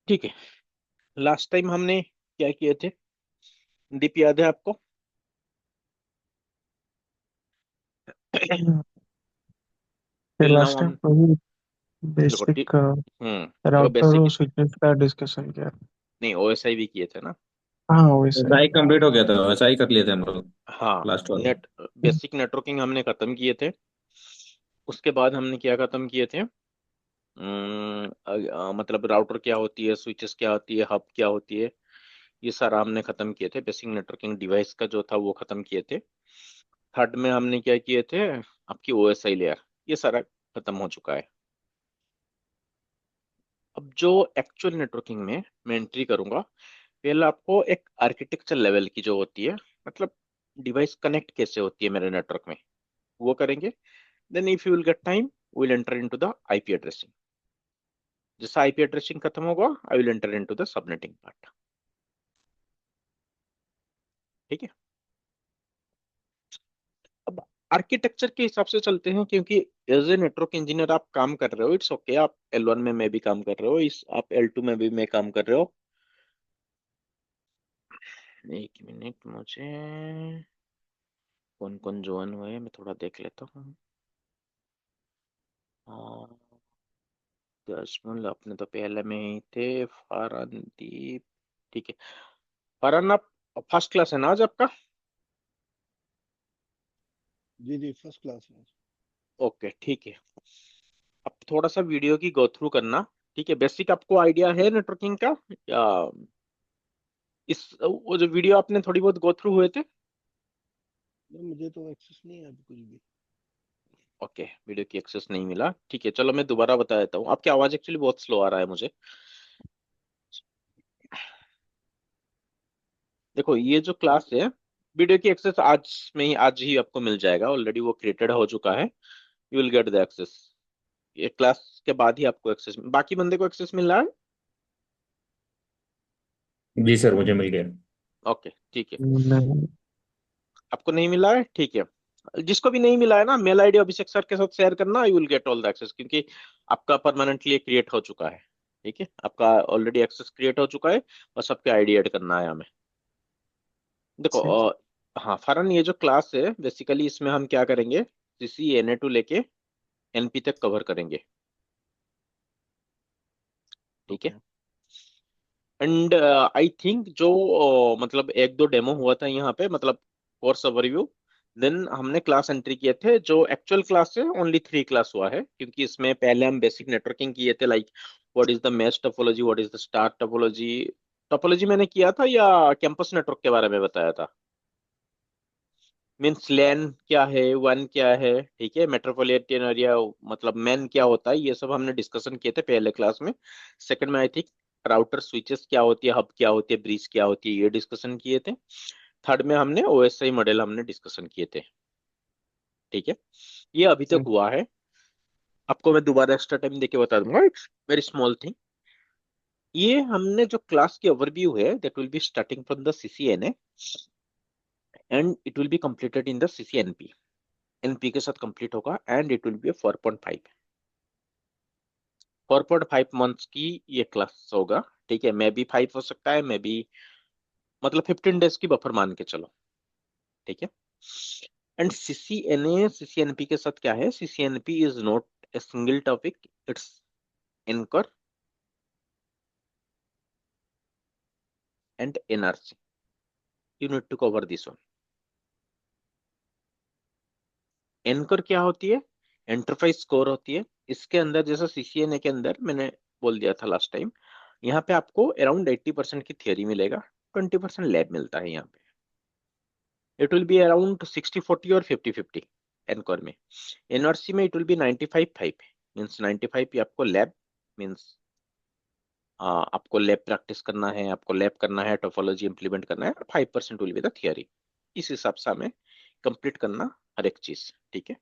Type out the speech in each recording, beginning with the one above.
ठीक है। Last time हमने क्या किए थे? दीप, याद है आपको? फिर टिल नाउ लास्ट टाइम हम वही देखो बेसिक देखो राउटर बेसिक। और स्विचेस का डिस्कशन किया। नहीं, ओएसआई भी किए थे ना। हाँ वैसा ही। एसआई कंप्लीट हो गया था, एसआई कर लिए थे हम लोग हाँ। लास्ट वाला। बेसिक नेटवर्किंग हमने खत्म किए थे। उसके बाद हमने क्या खत्म किए थे? मतलब राउटर क्या होती है, स्विचेस क्या होती है, हब क्या होती है, ये सारा हमने खत्म किए थे। बेसिक नेटवर्किंग डिवाइस का जो था वो खत्म किए थे। थर्ड में हमने क्या किए थे? आपकी ओएसआई लेयर, ये सारा खत्म हो चुका है। अब जो एक्चुअल नेटवर्किंग में मैं एंट्री करूंगा, पहले आपको एक आर्किटेक्चर लेवल की जो होती है, मतलब डिवाइस कनेक्ट कैसे होती है मेरे नेटवर्क में, वो करेंगे। Then if you will get time, will enter into the IP addressing. जैसा आईपी एड्रेसिंग खत्म होगा, I will enter into the subnetting part. ठीक है। अब आर्किटेक्चर के हिसाब से चलते हैं, क्योंकि एज ए नेटवर्क इंजीनियर आप काम कर रहे हो, इट्स ओके। आप L1 में मैं भी काम कर रहे हो, इस आप L2 में भी मैं काम कर रहे हो। एक मिनट, मुझे कौन कौन ज्वाइन हुए मैं थोड़ा देख लेता हूँ। हाँ, दशमुल अपने तो पहले में ही थे। फरनदीप, ठीक है। फरन, आप फर्स्ट क्लास है ना आज आपका? जी जी, फर्स्ट क्लास है। ओके, ठीक है। अब थोड़ा सा वीडियो की गो थ्रू करना। ठीक है, बेसिक आपको आइडिया है नेटवर्किंग का, या इस वो जो वीडियो आपने थोड़ी बहुत गो थ्रू हुए थे? नहीं, मुझे तो एक्सेस नहीं है अभी कुछ भी। ओके, वीडियो की एक्सेस नहीं मिला, ठीक है। चलो मैं दोबारा बता देता हूँ। आपकी आवाज एक्चुअली बहुत स्लो आ रहा है मुझे। देखो, ये जो क्लास है, वीडियो की एक्सेस आज में ही, आज ही आपको मिल जाएगा। ऑलरेडी वो क्रिएटेड हो चुका है। You will get the access. ये क्लास के बाद ही आपको एक्सेस, बाकी बंदे को एक्सेस मिल रहा है। जी सर, मुझे मिल गया। ओके, ठीक है। नहीं। आपको नहीं मिला है, ठीक है। जिसको भी नहीं मिला है ना, मेल आईडी अभिषेक सर के साथ शेयर करना, you will get all the access, क्योंकि आपका परमानेंटली क्रिएट हो चुका है। ठीक है, आपका ऑलरेडी एक्सेस क्रिएट हो चुका है। बस आपके आईडी ऐड करना है हमें। देखो ठीक। हाँ फरन, ये जो क्लास है बेसिकली, इसमें हम क्या करेंगे? सीसी Na2 लेके एनपी तक कवर करेंगे। ठीक है। ओके। एंड आई थिंक जो मतलब एक दो डेमो हुआ था यहाँ पे, मतलब कोर्स ओवरव्यू, देन हमने क्लास एंट्री किए थे। जो एक्चुअल क्लास है, ओनली 3 क्लास हुआ है, क्योंकि इसमें पहले हम बेसिक नेटवर्किंग किए थे, like what is the mesh topology, what is the star topology. Topology मैंने किया था या कैंपस नेटवर्क के बारे में बताया था? मीन्स लैन क्या है, वन क्या है, ठीक है, मेट्रोपॉलिटन एरिया मतलब मैन क्या होता है, ये सब हमने डिस्कशन किए थे पहले क्लास में। सेकंड में आई थिंक राउटर स्विचेस क्या होती है, हब क्या होती है, ब्रिज क्या होती है, ये डिस्कशन किए थे। थर्ड में हमने ओएसआई मॉडल हमने डिस्कशन किए थे। ठीक है, ये अभी तक ठीक। हुआ है। आपको मैं दोबारा एक्स्ट्रा टाइम देके बता दूंगा, इट्स वेरी स्मॉल थिंग। ये हमने जो क्लास की ओवरव्यू है, that will be starting from the CCNA and it will be completed in the CCNP. NP के साथ कंप्लीट होगा and it will B 4.5। 4.5 months की ये क्लास होगा। ठीक है, मे बी 5 हो सकता है, मे बी, मतलब 15 डेज की बफर मान के चलो। ठीक है। एंड सीसीएनए सीसीएनपी के साथ क्या है? CCNP is not a single topic, it's ENCOR and NRC. You need to cover this one. ENCOR क्या होती है? एंटरप्राइज स्कोर होती है। इसके अंदर जैसा सीसीएनए के अंदर मैंने बोल दिया था लास्ट टाइम, यहाँ पे आपको अराउंड 80% की थियोरी मिलेगा, 20% लैब मिलता है यहाँ पे। इट विल बी अराउंड 60-40 और 50-50 एनकोर में। एनआरसी में इट विल बी 95-5, मीन्स 95 आपको लैब, मीन्स आपको लैब प्रैक्टिस करना है, आपको लैब करना है, टोपोलॉजी इंप्लीमेंट करना है, 5% विल बी द थियरी। इस हिसाब से हमें कंप्लीट करना हर एक चीज। ठीक है।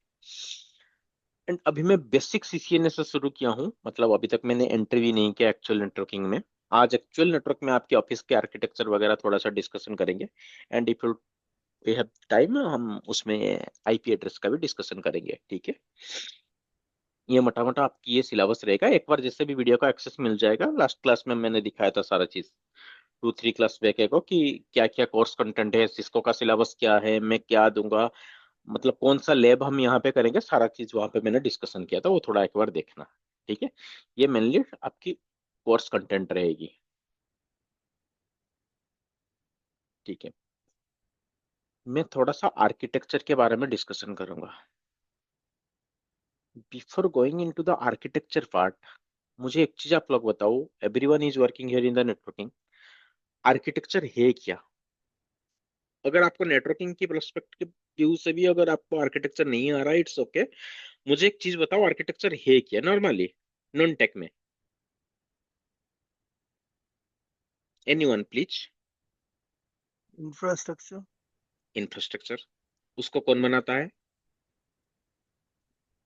एंड अभी मैं बेसिक सीसीएनए से शुरू किया हूँ, मतलब अभी तक मैंने एंट्री भी नहीं किया एक्चुअल नेटवर्किंग में। आज एक्चुअल नेटवर्क में आपके ऑफिस के आर्किटेक्चर वगैरह थोड़ा सा डिस्कशन करेंगे। And if we have time, हम उसमें आईपी एड्रेस का भी डिस्कशन करेंगे। ठीक है। ये मोटा मोटा आपकी ये सिलेबस रहेगा। एक बार जैसे भी वीडियो का एक्सेस मिल जाएगा, लास्ट क्लास में मैंने दिखाया था सारा चीज 2-3 क्लास बैक को, कि क्या क्या कोर्स कंटेंट है, सिस्को का सिलेबस क्या है, मैं क्या दूंगा, मतलब कौन सा लैब हम यहाँ पे करेंगे, सारा चीज वहां पे मैंने डिस्कशन किया था, वो थोड़ा एक बार देखना। ठीक है, ये मेनली आपकी कोर्स कंटेंट रहेगी। ठीक है, मैं थोड़ा सा आर्किटेक्चर के बारे में डिस्कशन करूंगा। Before going into the architecture part, मुझे एक चीज आप लोग बताओ, everyone is working here in the networking, architecture है क्या? अगर आपको नेटवर्किंग की पर्सपेक्टिव व्यू से भी अगर आपको आर्किटेक्चर नहीं आ रहा है, इट्स ओके। मुझे एक चीज बताओ, आर्किटेक्चर है क्या नॉर्मली नॉन टेक में? Anyone please. इंफ्रास्ट्रक्चर, इंफ्रास्ट्रक्चर, उसको कौन बनाता है?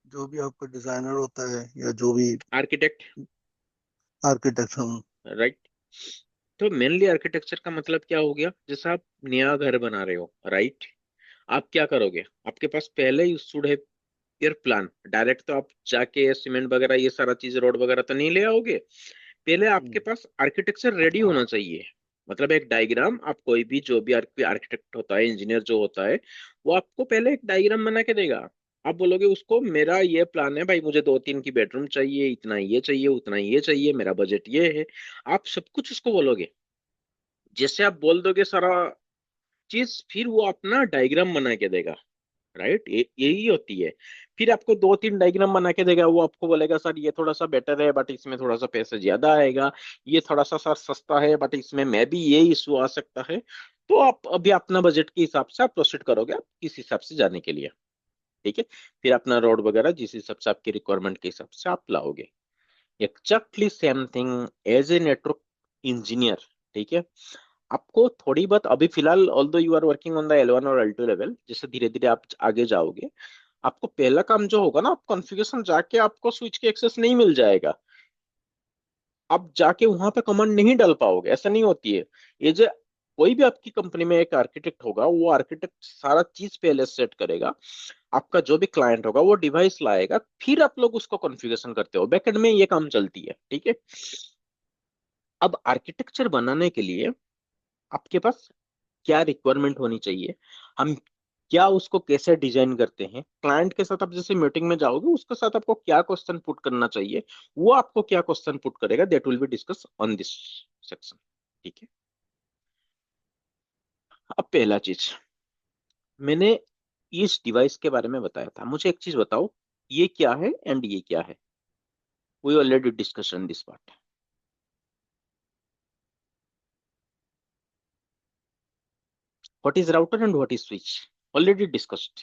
जो भी आपका डिजाइनर होता है या जो भी आर्किटेक्ट, आर्किटेक्ट हम। राइट। तो मेनली आर्किटेक्चर का मतलब क्या हो गया, जैसे आप नया घर बना रहे हो, राइट, आप क्या करोगे? आपके पास पहले ही शुड है योर प्लान। डायरेक्ट तो आप जाके सीमेंट वगैरह ये सारा चीज रोड वगैरह तो नहीं ले आओगे, पहले आपके पास आर्किटेक्चर रेडी होना चाहिए। मतलब एक डायग्राम, आप कोई भी जो भी आर्किटेक्ट होता है, इंजीनियर जो होता है, वो आपको पहले एक डायग्राम बना के देगा। आप बोलोगे उसको, मेरा ये प्लान है भाई, मुझे 2-3 की बेडरूम चाहिए, इतना ये चाहिए, उतना ये चाहिए, मेरा बजट ये है। आप सब कुछ उसको बोलोगे। जैसे आप बोल दोगे सारा चीज, फिर वो अपना डायग्राम बना के देगा, राइट। यही होती है। फिर आपको 2-3 डायग्राम बना के देगा, वो आपको बोलेगा सर ये थोड़ा सा बेटर है बट इसमें थोड़ा सा पैसा ज्यादा आएगा, ये थोड़ा सा सर सस्ता है बट इसमें मैं भी ये इशू आ सकता है। तो आप अभी अपना बजट के हिसाब से आप प्रोसीड करोगे, आप किस हिसाब से जाने के लिए। ठीक है, फिर अपना रोड वगैरह जिस हिसाब से आपकी रिक्वायरमेंट के हिसाब से आप लाओगे। Exactly same thing as a network engineer. ठीक है, आपको थोड़ी बहुत अभी फिलहाल, although you are working on the L1 और L2 लेवल, जैसे धीरे धीरे आप आगे जाओगे, आपको पहला काम जो होगा ना, आप कॉन्फ़िगरेशन जाके आपको स्विच के एक्सेस नहीं मिल जाएगा। आप जाके वहां पे कमांड नहीं डाल पाओगे, ऐसा नहीं होती है। ये जो कोई भी आपकी कंपनी में एक आर्किटेक्ट होगा, वो आर्किटेक्ट सारा चीज पहले सेट करेगा। आपका जो भी क्लाइंट होगा वो डिवाइस लाएगा, फिर आप लोग उसको कॉन्फ़िगरेशन करते हो, बैकएंड में ये काम चलती है। ठीक है, अब आर्किटेक्चर बनाने के लिए आपके पास क्या रिक्वायरमेंट होनी चाहिए, हम क्या उसको कैसे डिजाइन करते हैं, क्लाइंट के साथ आप जैसे मीटिंग में जाओगे, उसके साथ आपको क्या क्वेश्चन पुट करना चाहिए, वो आपको क्या क्वेश्चन पुट करेगा, that will be discuss on this section. ठीक है, अब पहला चीज मैंने इस डिवाइस के बारे में बताया था, मुझे एक चीज बताओ, ये क्या है एंड ये क्या है? We already discussion this part. What is router and what is switch? Already discussed.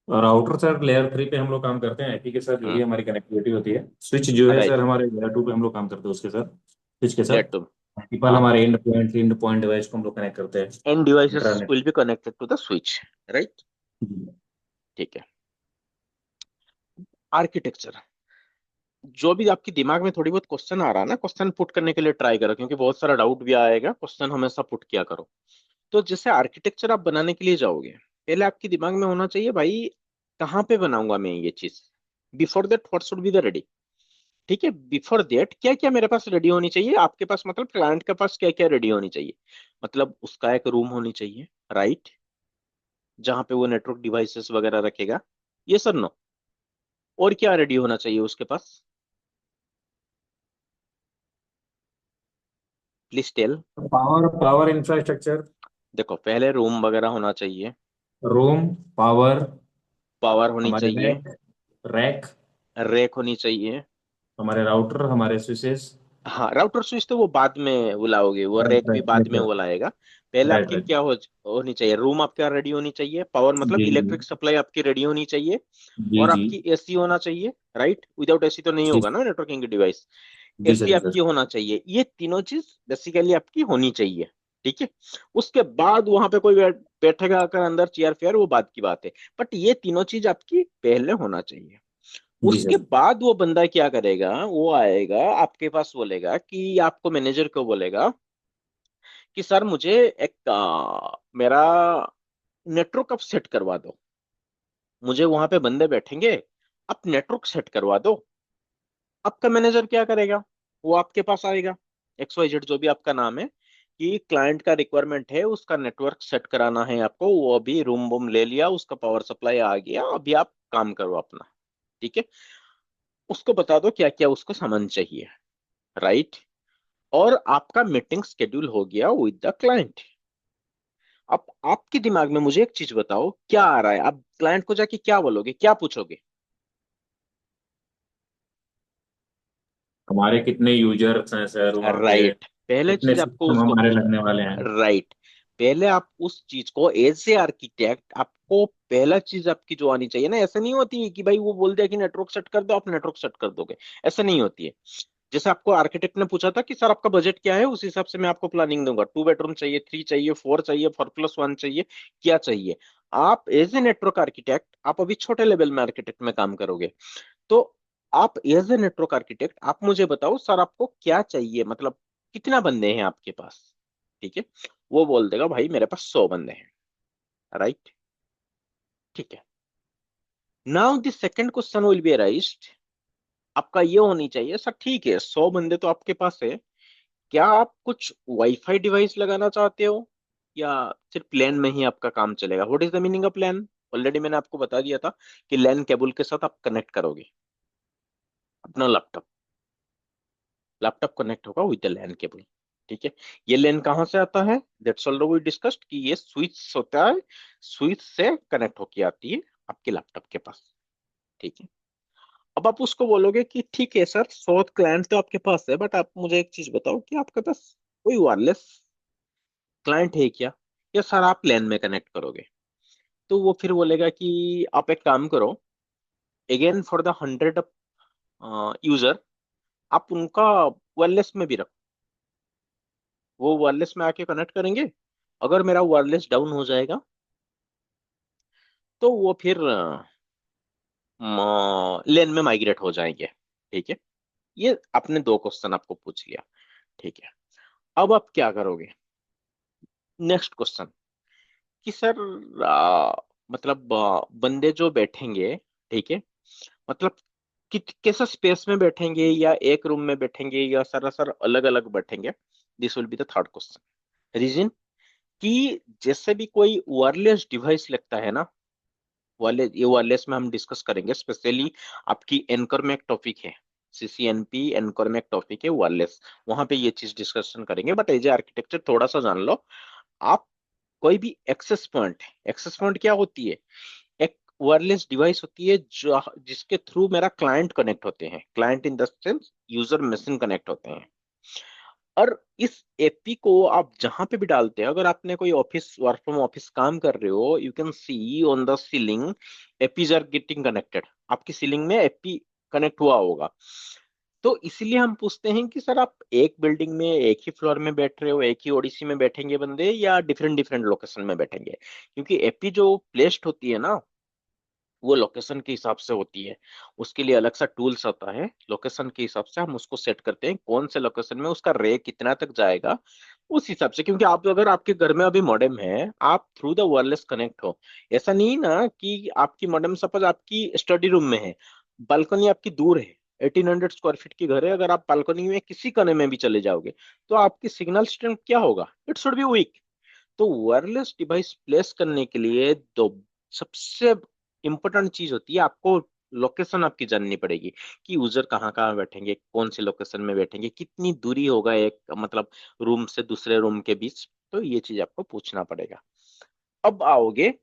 Router sir layer 3 पे हम लोग काम करते हैं, आईपी के साथ जो भी हमारी कनेक्टिविटी होती है। स्विच जो है सर राइट, हमारे लेयर 2 पे हम लोग काम करते हैं उसके साथ, स्विच के साथ। That too. मल्टीपल हमारे एंड पॉइंट डिवाइस को हम लोग कनेक्ट करते हैं end devices internet. Will be connected to the switch, right. ठीक है, आर्किटेक्चर, जो भी आपके दिमाग में थोड़ी बहुत क्वेश्चन आ रहा है ना, क्वेश्चन पुट करने के लिए ट्राई करो, क्योंकि बहुत सारा डाउट भी आएगा, क्वेश्चन हमेशा पुट किया करो। तो जैसे आर्किटेक्चर आप बनाने के लिए जाओगे, पहले आपके दिमाग में होना चाहिए भाई, कहाँ पे बनाऊंगा मैं ये चीज। Before that what should be the ready. ठीक है, बिफोर दैट क्या क्या मेरे पास रेडी होनी चाहिए, आपके पास मतलब क्लाइंट के पास क्या क्या रेडी होनी चाहिए। मतलब उसका एक रूम होनी चाहिए, राइट, जहाँ पे वो नेटवर्क डिवाइसेस वगैरह रखेगा। ये सर नो, और क्या रेडी होना चाहिए उसके पास? Please tell. Power power infrastructure, देखो, पहले रूम वगैरह होना चाहिए, रूम, पावर, पावर होनी हमारे चाहिए, रैक, रैक, रैक होनी चाहिए। हमारे राउटर, हमारे स्विचेस। हाँ, राउटर स्विच तो वो बाद में बुलाओगे, वो राइट रैक भी बाद में राइट वो लाएगा। पहले राइट आपकी राइट। क्या होनी चाहिए, रूम आपका रेडी होनी चाहिए, पावर मतलब जी जी इलेक्ट्रिक सप्लाई आपकी रेडी होनी चाहिए, जी और जी आपकी एसी होना चाहिए, राइट। विदाउट एसी तो नहीं जी होगा ना नेटवर्किंग की डिवाइस। जी सर एसी जी आपकी सर। होना चाहिए, ये तीनों चीज बेसिकली आपकी होनी चाहिए। ठीक है, उसके बाद वहां पे कोई बैठेगा अगर अंदर चेयर फेयर, वो बात की बात है, बट ये तीनों चीज आपकी पहले होना चाहिए। जी उसके सर। बाद वो बंदा क्या करेगा, वो आएगा आपके पास, बोलेगा कि आपको मैनेजर को बोलेगा कि सर मुझे एक मेरा नेटवर्क आप सेट करवा दो। मुझे वहां पे बंदे बैठेंगे, आप नेटवर्क सेट करवा दो। आपका मैनेजर क्या करेगा? वो आपके पास आएगा, XYZ जो भी आपका नाम है, कि क्लाइंट का रिक्वायरमेंट है, उसका नेटवर्क सेट कराना है आपको, वो अभी रूम वूम ले लिया, उसका पावर सप्लाई आ गया, अभी आप काम करो अपना। ठीक है, उसको बता दो क्या क्या उसको सामान चाहिए, राइट। और आपका मीटिंग शेड्यूल हो गया विद द क्लाइंट। अब आपके दिमाग में मुझे एक चीज बताओ, क्या आ रहा है? आप क्लाइंट को जाके क्या बोलोगे, क्या पूछोगे? हमारे कितने यूजर्स हैं सर वहाँ पे, राइट, पहले कितने चीज आपको सिस्टम उसको हमारे पूछना लगने है। वाले हैं। राइट, पहले आप उस चीज को एज ए आर्किटेक्ट, आपको पहला चीज आपकी जो आनी चाहिए ना, ऐसा नहीं होती है कि भाई वो बोल दिया कि नेटवर्क सेट कर दो, आप नेटवर्क सेट कर दोगे, ऐसा नहीं होती है। जैसे आपको आर्किटेक्ट ने पूछा था कि सर आपका बजट क्या है, उस हिसाब से मैं आपको प्लानिंग दूंगा, 2 बेडरूम चाहिए, 3 चाहिए, 4 चाहिए, 4+1 चाहिए, क्या चाहिए। आप एज ए नेटवर्क आर्किटेक्ट, आप अभी छोटे लेवल में आर्किटेक्ट में काम करोगे, तो आप एज ए नेटवर्क आर्किटेक्ट आप मुझे बताओ सर आपको क्या चाहिए, मतलब कितना बंदे हैं आपके पास। ठीक है, वो बोल देगा भाई मेरे पास 100 बंदे हैं, राइट। ठीक है, now the second question will be arised. आपका ये होनी चाहिए सर, ठीक है 100 बंदे तो आपके पास है, क्या आप कुछ वाईफाई डिवाइस लगाना चाहते हो, या सिर्फ प्लान में ही आपका काम चलेगा? What is the meaning of plan? Already मैंने आपको बता दिया था कि लैन केबल के साथ आप कनेक्ट करोगे अपना लैपटॉप, लैपटॉप कनेक्ट होगा विद द लैन केबल। ठीक है, ये लैन कहाँ से आता है? दैट्स ऑलरेडी वी डिस्कस्ड कि ये स्विच होता है, स्विच से कनेक्ट होके आती है आपके लैपटॉप के पास। ठीक है, अब आप उसको बोलोगे कि ठीक है सर 100 क्लाइंट तो आपके पास है, बट आप मुझे एक चीज बताओ कि आपके पास कोई वायरलेस क्लाइंट है क्या, या सर आप लैन में कनेक्ट करोगे? तो वो फिर बोलेगा कि आप एक काम करो, अगेन फॉर द 100 यूजर आप उनका वायरलेस में भी रखो, वो वायरलेस में आके कनेक्ट करेंगे। अगर मेरा वायरलेस डाउन हो जाएगा तो वो फिर लेन में माइग्रेट हो जाएंगे। ठीक है, ये आपने 2 क्वेश्चन आपको पूछ लिया। ठीक है, अब आप क्या करोगे? नेक्स्ट क्वेश्चन, कि सर मतलब बंदे जो बैठेंगे, ठीक है, मतलब कैसा स्पेस में बैठेंगे, या एक रूम में बैठेंगे, या सरासर अलग अलग बैठेंगे? This will be the third question. Reason, कि जैसे भी कोई वायरलेस डिवाइस लगता है ना, ये वायरलेस में हम डिस्कस करेंगे स्पेशली, आपकी एनकर में एक टॉपिक है, CCNP एनकर में एक टॉपिक है वायरलेस, वहां पे ये चीज डिस्कशन करेंगे, बट एज ए आर्किटेक्चर थोड़ा सा जान लो आप। कोई भी एक्सेस पॉइंट, एक्सेस पॉइंट क्या होती है? एक वायरलेस डिवाइस होती है जो जिसके थ्रू मेरा क्लाइंट कनेक्ट होते हैं, client in the sense user machine connect होते हैं। और इस एपी को आप जहां पे भी डालते हैं, अगर आपने कोई ऑफिस, वर्क फ्रॉम ऑफिस काम कर रहे हो, you can see on the ceiling APs are getting connected, आपकी सीलिंग में एपी कनेक्ट हुआ होगा। तो इसीलिए हम पूछते हैं कि सर आप एक बिल्डिंग में एक ही फ्लोर में बैठ रहे हो, एक ही ओडीसी में बैठेंगे बंदे, या डिफरेंट डिफरेंट लोकेशन में बैठेंगे? क्योंकि एपी जो प्लेस्ड होती है ना, वो लोकेशन के हिसाब से होती है, उसके लिए अलग सा टूल्स आता है, लोकेशन के हिसाब से हम उसको सेट करते हैं, कौन से लोकेशन में उसका रे कितना तक जाएगा उस हिसाब से। क्योंकि आप अगर आपके घर में अभी मॉडेम है, आप थ्रू द वायरलेस कनेक्ट हो, ऐसा नहीं ना कि आपकी मॉडेम सपोज आपकी स्टडी रूम में है, बालकनी आपकी दूर है, 1800 स्क्वायर फीट की घर है, अगर आप बालकनी में किसी कोने में भी चले जाओगे तो आपकी सिग्नल स्ट्रेंथ क्या होगा? It should be weak. तो वायरलेस डिवाइस प्लेस करने के लिए दो सबसे इंपॉर्टेंट चीज होती है, आपको लोकेशन आपकी जाननी पड़ेगी, कि यूजर कहाँ कहाँ बैठेंगे, कौन से लोकेशन में बैठेंगे, कितनी दूरी होगा एक मतलब रूम से दूसरे रूम के बीच। तो ये चीज आपको पूछना पड़ेगा। अब आओगे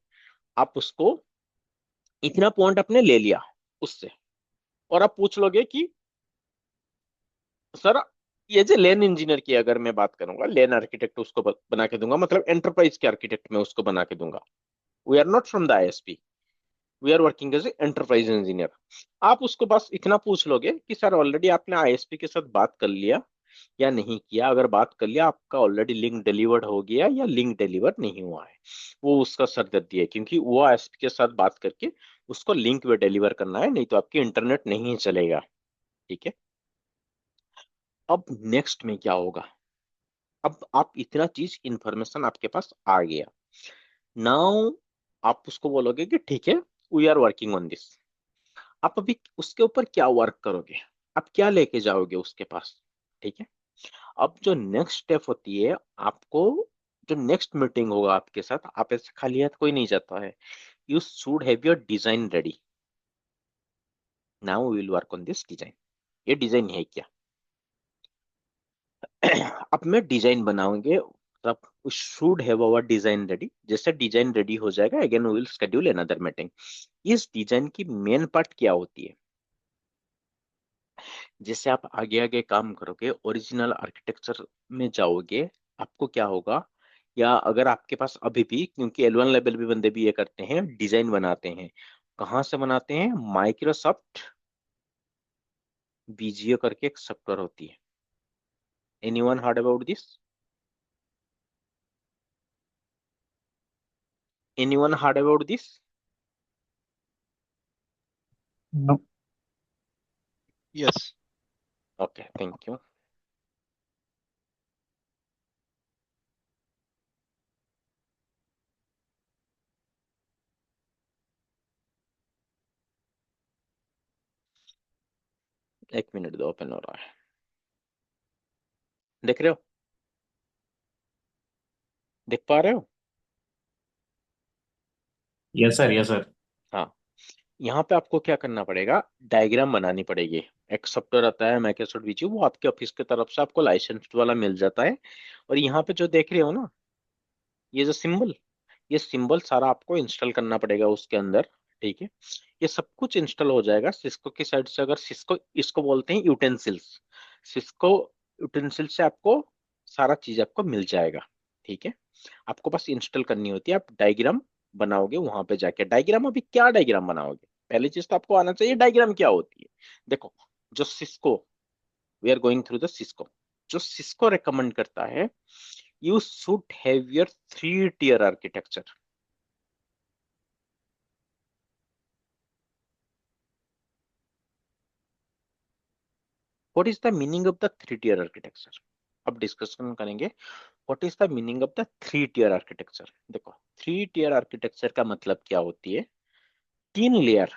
आप उसको, इतना पॉइंट आपने ले लिया उससे, और आप पूछ लोगे कि सर ये जो लेन इंजीनियर की अगर मैं बात करूंगा, लेन आर्किटेक्ट उसको बना के दूंगा, मतलब एंटरप्राइज के आर्किटेक्ट में उसको बना के दूंगा। We are not from the ISP, we are working as enterprise engineer. आप उसको बस इतना पूछ लोगे कि सर ऑलरेडी आपने ISP के साथ बात कर लिया या नहीं किया, अगर बात कर लिया आपका ऑलरेडी लिंक डिलीवर्ड हो गया या लिंक डिलीवर नहीं हुआ है, वो उसका सरदर्दी है, क्योंकि वो ISP के साथ बात करके उसको लिंक पे डिलीवर करना है, नहीं तो आपकी इंटरनेट नहीं चलेगा। ठीक है, अब नेक्स्ट में क्या होगा? अब आप इतना चीज इंफॉर्मेशन आपके पास आ गया, नाउ आप उसको बोलोगे कि ठीक है we are working on this. आप अभी उसके ऊपर क्या वर्क करोगे, आप क्या लेके जाओगे उसके पास, ठीक है। अब जो नेक्स्ट स्टेप होती है, आपको जो नेक्स्ट मीटिंग होगा आपके साथ, आप ऐसे खाली हाथ कोई नहीं जाता है। You should have your design ready. Now we will work on this design. ये डिजाइन है क्या? अब मैं डिजाइन बनाऊंगे, तब should have our design ready. जैसे डिजाइन रेडी हो जाएगा, again we will schedule another meeting. इस डिजाइन की मेन पार्ट क्या होती है? जैसे आप आगे आगे काम करोगे, ओरिजिनल आर्किटेक्चर में जाओगे, आपको क्या होगा, या अगर आपके पास अभी भी, क्योंकि L1 लेवल भी बंदे भी ये करते हैं, डिजाइन बनाते हैं, कहाँ से बनाते हैं? माइक्रोसॉफ्ट बीजीओ करके एक सॉफ्टवेयर होती है। Anyone heard about this? Anyone heard about this? No. Yes. Okay, thank you. एक मिनट दो, ओपन हो रहा है, देख रहे हो? देख पा रहे हो? Yes sir, yes sir. हाँ। यहाँ पे आपको क्या करना पड़ेगा, डायग्राम बनानी पड़ेगी। एक सॉफ्टवेयर आता है माइक्रोसॉफ्ट विजू, वो आपके ऑफिस की तरफ से आपको लाइसेंस वाला मिल जाता है। और यहाँ पे जो देख रहे हो ना, ये जो सिंबल, ये सिंबल सारा आपको इंस्टॉल करना पड़ेगा उसके अंदर, ठीक है। ये सब कुछ इंस्टॉल हो जाएगा सिस्को की साइड से। अगर सिस्को, इसको बोलते हैं यूटेंसिल्स, सिस्को यूटेंसिल से आपको सारा चीज आपको मिल जाएगा, ठीक है। आपको बस इंस्टॉल करनी होती है। आप डायग्राम बनाओगे वहां पे जाके। डायग्राम, अभी क्या डायग्राम बनाओगे? पहली चीज तो आपको आना चाहिए डायग्राम क्या होती है। देखो, जो Cisco, we are going through the Cisco, जो सिस्को रेकमेंड करता है, you should have your 3 tier architecture. What is the meaning of the 3 tier architecture? अब डिस्कशन करेंगे what is the meaning of the 3 tier architecture. देखो, 3 tier architecture का मतलब क्या होती है? 3 लेयर,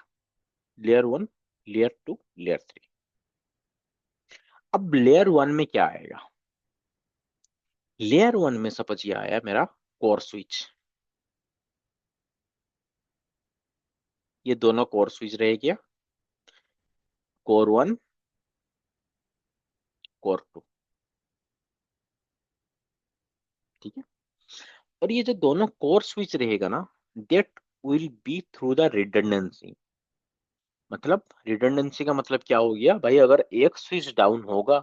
लेयर 1, लेयर 2, लेयर 3। अब लेयर 1 में क्या आएगा? लेयर 1 में सपोज ये आया मेरा कोर स्विच, ये दोनों कोर स्विच रहे क्या? कोर 1, कोर 2, ठीक है। और ये जो दोनों कोर स्विच रहेगा ना, that will be through the redundancy। मतलब रिडंडेंसी का मतलब क्या हो गया भाई? अगर एक स्विच डाउन होगा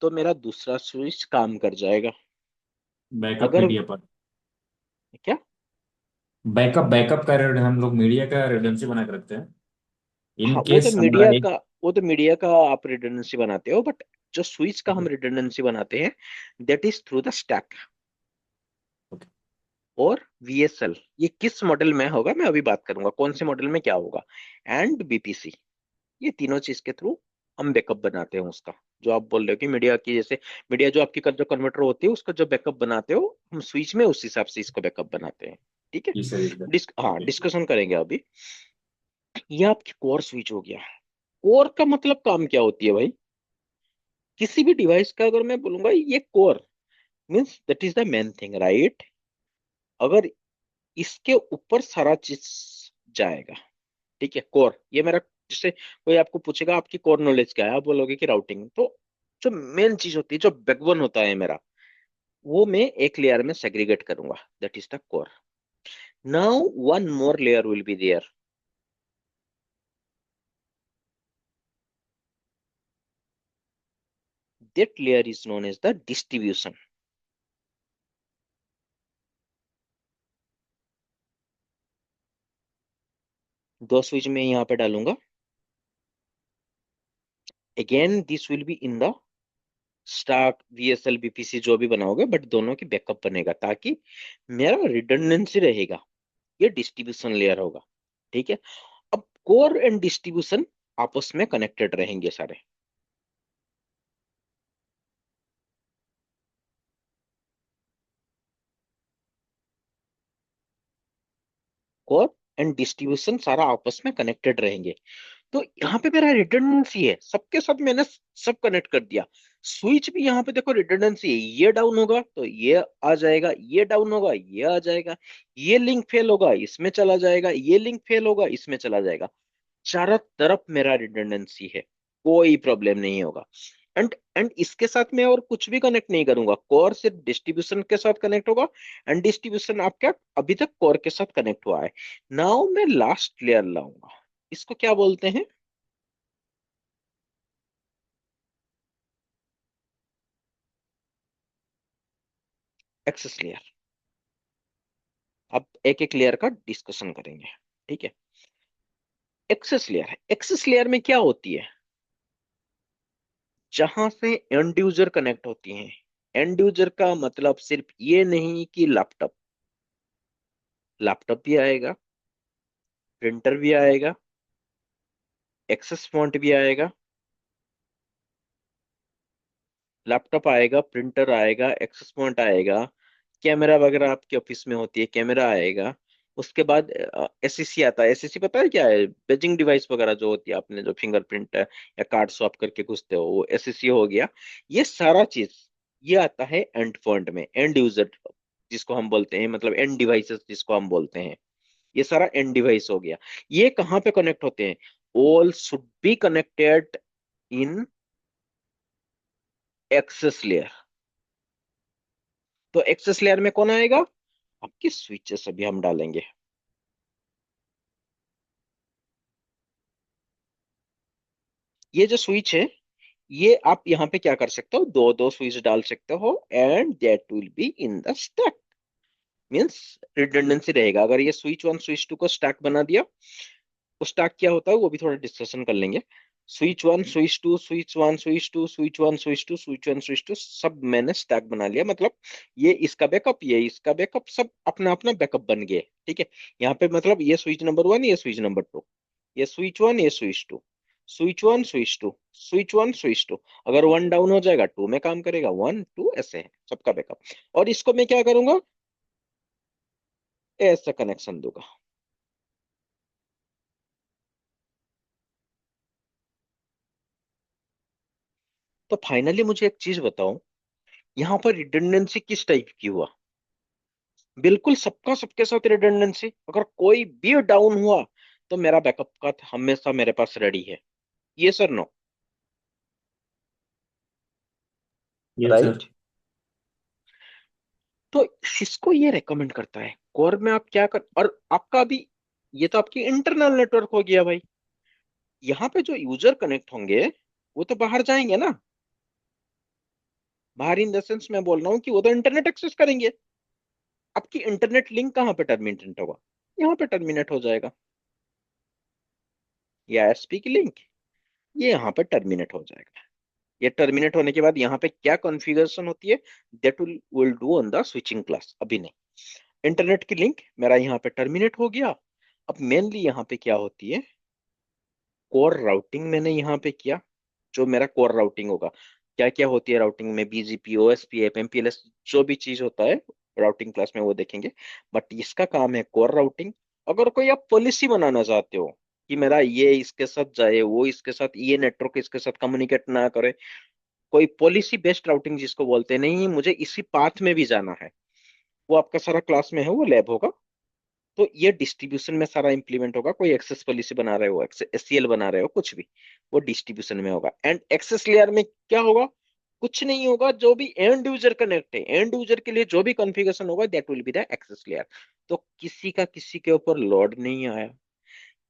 तो मेरा दूसरा स्विच काम कर जाएगा। बैकअप अगर, मीडिया पर, क्या? बैकअप बैकअप का हम लोग मीडिया का रिडंडेंसी बना के रखते हैं इन हाँ, केस हमारा एक। वो तो मीडिया का आप रिडंडेंसी बनाते हो, बट जो स्विच का हम ओके। रिडंडेंसी बनाते हैं, that is through the stack okay. और VSL। ये किस मॉडल में होगा मैं अभी बात करूंगा, कौन से मॉडल में क्या होगा। एंड BPC, ये तीनों चीज के थ्रू हम बैकअप बनाते हैं उसका। जो आप बोल रहे हो कि मीडिया की, जैसे मीडिया जो आपकी जो कन्वर्टर होती है, उसका जो बैकअप बनाते हो हम स्विच में, उस हिसाब से इसको बैकअप बनाते हैं, ठीक है। जी सर, हाँ, ओके। डिस्कशन करेंगे अभी। ये आपकी कोर स्विच हो गया। कोर का मतलब काम क्या होती है भाई? किसी भी डिवाइस का अगर मैं बोलूंगा ये core means that is the main thing, right. अगर इसके ऊपर सारा चीज जाएगा, ठीक है। कोर, ये मेरा, जैसे कोई आपको पूछेगा आपकी कोर नॉलेज क्या है, आप बोलोगे कि राउटिंग। तो जो मेन चीज होती है, जो बैकबोन होता है मेरा, वो मैं एक लेयर में सेग्रीगेट करूंगा, that is the core. Now one more layer will be there, that layer is known as the distribution. दो स्विच में यहाँ पे डालूंगा। Again this will be in the stack, VSL, BPC जो भी बनाओगे, बट दोनों की बैकअप बनेगा ताकि मेरा रिडंडेंसी रहेगा। ये डिस्ट्रीब्यूशन लेयर होगा, ठीक है। अब कोर एंड डिस्ट्रीब्यूशन आपस में कनेक्टेड रहेंगे सारे। कोर एंड डिस्ट्रीब्यूशन सारा आपस में कनेक्टेड रहेंगे। तो यहाँ पे मेरा रिडंडेंसी है, सबके साथ मैंने सब कनेक्ट कर दिया। स्विच भी यहाँ पे देखो रिडंडेंसी है, ये डाउन होगा तो ये आ जाएगा, ये डाउन होगा ये आ जाएगा, ये लिंक फेल होगा इसमें चला जाएगा, ये लिंक फेल होगा इसमें चला जाएगा। चारों तरफ मेरा रिडंडेंसी है, कोई प्रॉब्लम नहीं होगा। एंड इसके साथ मैं और कुछ भी कनेक्ट नहीं करूंगा, कोर सिर्फ डिस्ट्रीब्यूशन के साथ कनेक्ट होगा, एंड डिस्ट्रीब्यूशन आपका अभी तक कोर के साथ कनेक्ट हुआ है। नाउ मैं लास्ट लेयर लाऊंगा, इसको क्या बोलते हैं? Access layer. अब एक एक लेयर का डिस्कशन करेंगे, ठीक है। एक्सेस लेयर है, एक्सेस लेयर में क्या होती है? जहां से एंड यूजर कनेक्ट होती हैं। एंड यूजर का मतलब सिर्फ ये नहीं कि लैपटॉप, लैपटॉप भी आएगा, प्रिंटर भी आएगा, एक्सेस पॉइंट भी आएगा। लैपटॉप आएगा, प्रिंटर आएगा, एक्सेस पॉइंट आएगा, कैमरा वगैरह आपके ऑफिस में होती है, कैमरा आएगा। उसके बाद एससीसी आता है। एससीसी पता है क्या है? बेजिंग डिवाइस वगैरह जो होती है, आपने जो फिंगरप्रिंट या कार्ड स्वैप करके घुसते हो, वो एससीसी हो गया। ये सारा चीज ये आता है एंड पॉइंट में, एंड यूजर जिसको हम बोलते हैं, मतलब एंड डिवाइसेस जिसको हम बोलते हैं। ये सारा एंड डिवाइस हो गया। ये कहाँ पे कनेक्ट होते हैं? All should be connected in excess layer. तो एक्सेस लेयर में कौन आएगा? आपकी स्विचेस अभी हम डालेंगे। ये जो स्विच है, ये आप यहाँ पे क्या कर सकते हो, दो दो स्विच डाल सकते हो, and that will be in the stack. Means redundancy रहेगा। अगर ये स्विच वन स्विच टू को स्टैक बना दिया, तो स्टैक क्या होता है वो भी थोड़ा डिस्कशन कर लेंगे। Switch one switch to, switch one switch to, switch one switch to, switch one switch two, सब मैंने स्टैक बना लिया। मतलब ये इसका बैकअप, ये इसका बैकअप, सब अपना अपना बैकअप बन गए, ठीक है। यहाँ पे मतलब ये स्विच नंबर वन, ये स्विच नंबर टू, ये स्विच वन, ये switch to, switch one switch to, switch one switch two. अगर वन डाउन हो जाएगा टू में काम करेगा, वन टू ऐसे है सबका बैकअप। और इसको मैं क्या करूंगा, ऐसा कनेक्शन दूंगा। तो फाइनली मुझे एक चीज बताओ, यहाँ पर रिडंडेंसी किस टाइप की हुआ? बिल्कुल सबका सबके साथ रिडंडेंसी। अगर कोई भी डाउन हुआ तो मेरा बैकअप का हमेशा मेरे पास रेडी है। ये sir no? Yes sir. Right. तो सिस्को ये रेकमेंड करता है कोर में आप क्या कर, और आपका भी ये तो आपकी इंटरनल नेटवर्क हो गया भाई। यहाँ पे जो यूजर कनेक्ट होंगे वो तो बाहर जाएंगे ना। बाहर इन द सेंस मैं बोल रहा हूँ कि वो तो इंटरनेट एक्सेस करेंगे। आपकी इंटरनेट लिंक कहाँ पे टर्मिनेट होगा? यहाँ पे टर्मिनेट हो जाएगा। या एसपी की लिंक ये यहाँ पे टर्मिनेट हो जाएगा। ये टर्मिनेट होने के बाद यहाँ पे क्या कॉन्फ़िगरेशन होती है, that will do on the switching class, अभी नहीं। इंटरनेट की लिंक मेरा यहाँ पे टर्मिनेट हो गया। अब मेनली यहाँ पे क्या होती है, कोर राउटिंग मैंने यहाँ पे किया। जो मेरा कोर राउटिंग होगा, क्या क्या होती है राउटिंग में, बीजीपी, ओएसपी, एमपीएलएस, जो भी चीज होता है राउटिंग क्लास में वो देखेंगे। बट इसका काम है कोर राउटिंग। अगर कोई आप पॉलिसी बनाना चाहते हो कि मेरा ये इसके साथ जाए, वो इसके साथ, ये नेटवर्क इसके साथ कम्युनिकेट ना करे, कोई पॉलिसी बेस्ड राउटिंग जिसको बोलते हैं, नहीं मुझे इसी पाथ में भी जाना है, वो आपका सारा क्लास में है, वो लैब होगा। तो ये डिस्ट्रीब्यूशन में सारा इंप्लीमेंट होगा। कोई एक्सेस पॉलिसी बना रहे हो, एससीएल बना रहे हो, कुछ भी, वो डिस्ट्रीब्यूशन में होगा। एंड एक्सेस लेयर में क्या होगा? कुछ नहीं होगा। जो भी एंड यूजर कनेक्ट है, एंड यूजर के लिए जो भी कॉन्फ़िगरेशन होगा, that will be the access layer. तो किसी का किसी के ऊपर लोड नहीं आया,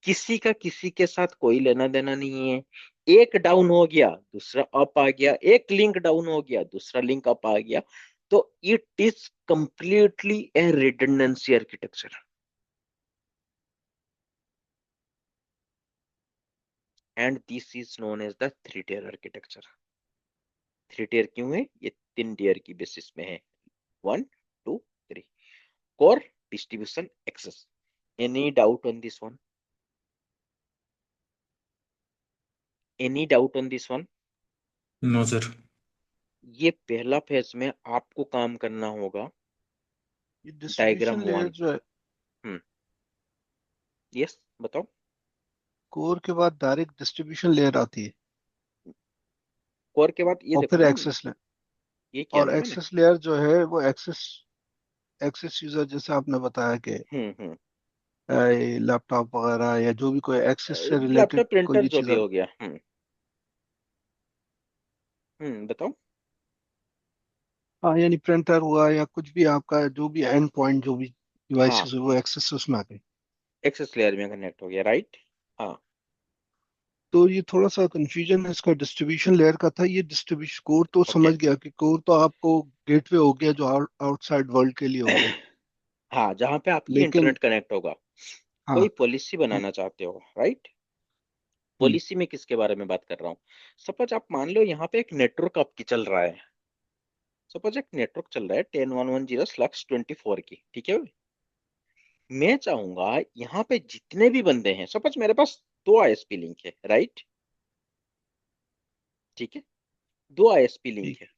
किसी का किसी के साथ कोई लेना देना नहीं है। एक डाउन हो गया दूसरा अप आ गया, एक लिंक डाउन हो गया दूसरा लिंक अप आ गया। तो it is completely a redundancy architecture, and this is known as the three tier architecture. Three tier क्यों है? ये तीन टियर की बेसिस में है, one two three. Core, distribution, access. Any doubt on this one? Any doubt on this one? No sir. ये पहला phase में आपको काम करना होगा ये डिस्ट्रीब्यूशन डायग्राम लेयर वन। जो है, हम्म यस बताओ। कोर के बाद डायरेक्ट डिस्ट्रीब्यूशन लेयर आती है कोर के बाद ये और देखो फिर ना, एक्सेस लेयर। ये किया और ना मैंने। एक्सेस लेयर जो है वो एक्सेस एक्सेस यूजर, जैसे आपने बताया कि हम्म। लैपटॉप वगैरह या जो भी कोई एक्सेस से रिलेटेड लैपटॉप कोई प्रिंटर भी जो चीज भी हो गया। बताओ। हाँ, यानी प्रिंटर हुआ या कुछ भी आपका जो भी एंड पॉइंट जो भी हाँ, डिवाइसेस है वो एक्सेस उसमें आ गए। एक्सेस लेयर में कनेक्ट हो गया, राइट। हाँ। तो ये थोड़ा सा कंफ्यूजन है इसका डिस्ट्रीब्यूशन लेयर का था। ये डिस्ट्रीब्यूशन कोर तो ओके। समझ गया कि कोर तो आपको गेटवे हो गया जो आउटसाइड वर्ल्ड के लिए हो गया। हाँ, जहाँ पे आपकी लेकिन इंटरनेट कनेक्ट होगा। हाँ। कोई पॉलिसी बनाना चाहते हो, राइट। हम्म, पॉलिसी में किसके बारे में बात कर रहा हूँ? सपोज आप मान लो यहाँ पे एक नेटवर्क आपकी चल रहा है। सपोज एक नेटवर्क चल रहा है 10.110/24 की, ठीक है। मैं चाहूंगा यहाँ पे जितने भी बंदे हैं, सपोज मेरे पास दो आईएसपी लिंक है, राइट। ठीक है, दो आईएसपी लिंक ठीक। है।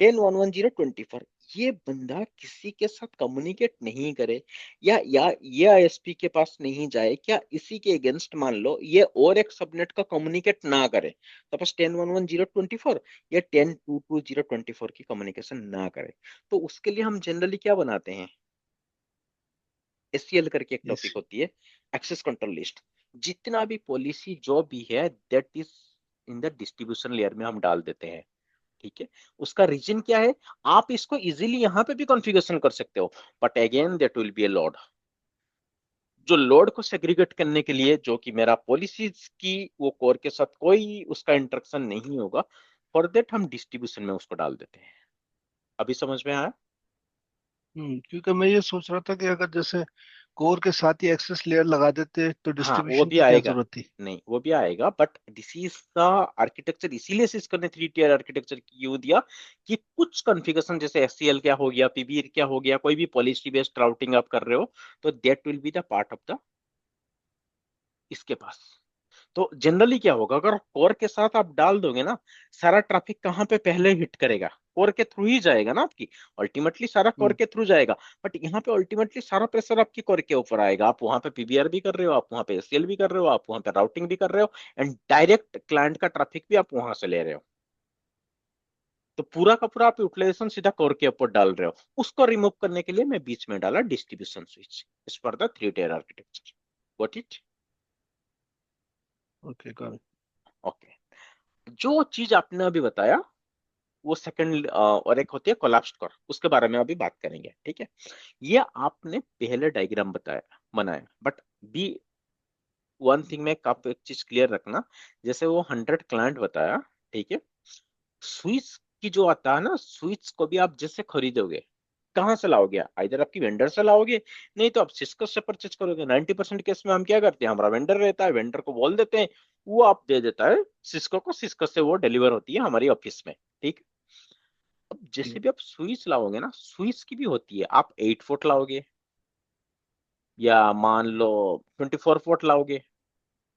10.110/24, ये बंदा किसी के साथ कम्युनिकेट नहीं करे, या ये आईएसपी के पास नहीं जाए, क्या इसी के अगेंस्ट मान लो ये और एक सबनेट का कम्युनिकेट ना करे, सपोज 10.110/24 या 10.2.20/24 की कम्युनिकेशन ना करे, तो उसके लिए हम जनरली क्या बनाते हैं? एससीएल करके एक यस। टॉपिक होती है, एक्सेस कंट्रोल लिस्ट। जितना भी पॉलिसी जो भी है that is in the distribution layer में हम डाल देते हैं। ठीक है। उसका रीजन क्या है? आप इसको इजीली यहां पे भी कॉन्फ़िगरेशन कर सकते हो, but again that will be a load. जो लोड को सेग्रीगेट करने के लिए, जो कि मेरा पॉलिसीज की वो कोर के साथ कोई उसका इंटरेक्शन नहीं होगा, फॉर दैट हम डिस्ट्रीब्यूशन में उसको डाल देते हैं। अभी समझ में आया? क्योंकि मैं ये सोच रहा था कि अगर जैसे कोर के साथ ही एक्सेस लेयर लगा देते तो हाँ, वो डिस्ट्रीब्यूशन भी की क्या आएगा। जरूरत थी। नहीं, वो भी आएगा, but this is the architecture. इसीलिए सिस्को ने 3 टियर आर्किटेक्चर क्यों दिया? कि कुछ कॉन्फ़िगरेशन जैसे एससीएल क्या हो गया, पीबीआर क्या हो गया, कोई भी पॉलिसी बेस्ड राउटिंग आप कर रहे हो, तो that will be the part of the इसके पास। तो जनरली क्या होगा, अगर कोर के साथ आप डाल दोगे ना, सारा ट्रैफिक कहाँ पे पहले हिट करेगा? कोर के थ्रू ही जाएगा ना आपकी। अल्टीमेटली सारा कोर हम्म। के थ्रू जाएगा। बट यहाँ पे अल्टीमेटली सारा प्रेशर आपकी कोर के ऊपर आएगा। आप वहां पे पीबीआर भी कर रहे हो, आप वहां पे एससीएल भी कर रहे हो, आप वहां पे राउटिंग भी कर रहे हो, एंड डायरेक्ट क्लाइंट का ट्रैफिक भी आप वहां से ले रहे हो। तो पूरा का पूरा आप यूटिलाइजेशन सीधा कोर के ऊपर डाल रहे हो। उसको रिमूव करने के लिए मैं बीच में डाला डिस्ट्रीब्यूशन स्विच इस पर the 3 tier architecture. Got it? Okay, got okay. जो चीज आपने अभी बताया वो सेकंड, और एक होती है कोलैप्स्ड कोर, उसके बारे में अभी बात करेंगे, ठीक है। ये आपने पहले डायग्राम बताया, बनाया, बट बी वन थिंग में आप एक चीज क्लियर रखना। जैसे वो 100 क्लाइंट बताया, ठीक है। स्विच की जो आता है ना, स्विच को भी आप जैसे खरीदोगे, कहाँ से लाओगे? इधर आपकी वेंडर से लाओगे, नहीं तो आप सिस्को से परचेज करोगे। 90% केस में हम क्या करते हैं, हमारा वेंडर रहता है, वेंडर को बोल देते हैं, वो आप दे देता है सिस्को को, सिस्को से वो डिलीवर होती है हमारी ऑफिस में, ठीक। अब जैसे भी आप स्विच लाओगे ना, स्विच की भी होती है, आप 8 फुट लाओगे या मान लो 24 फुट लाओगे।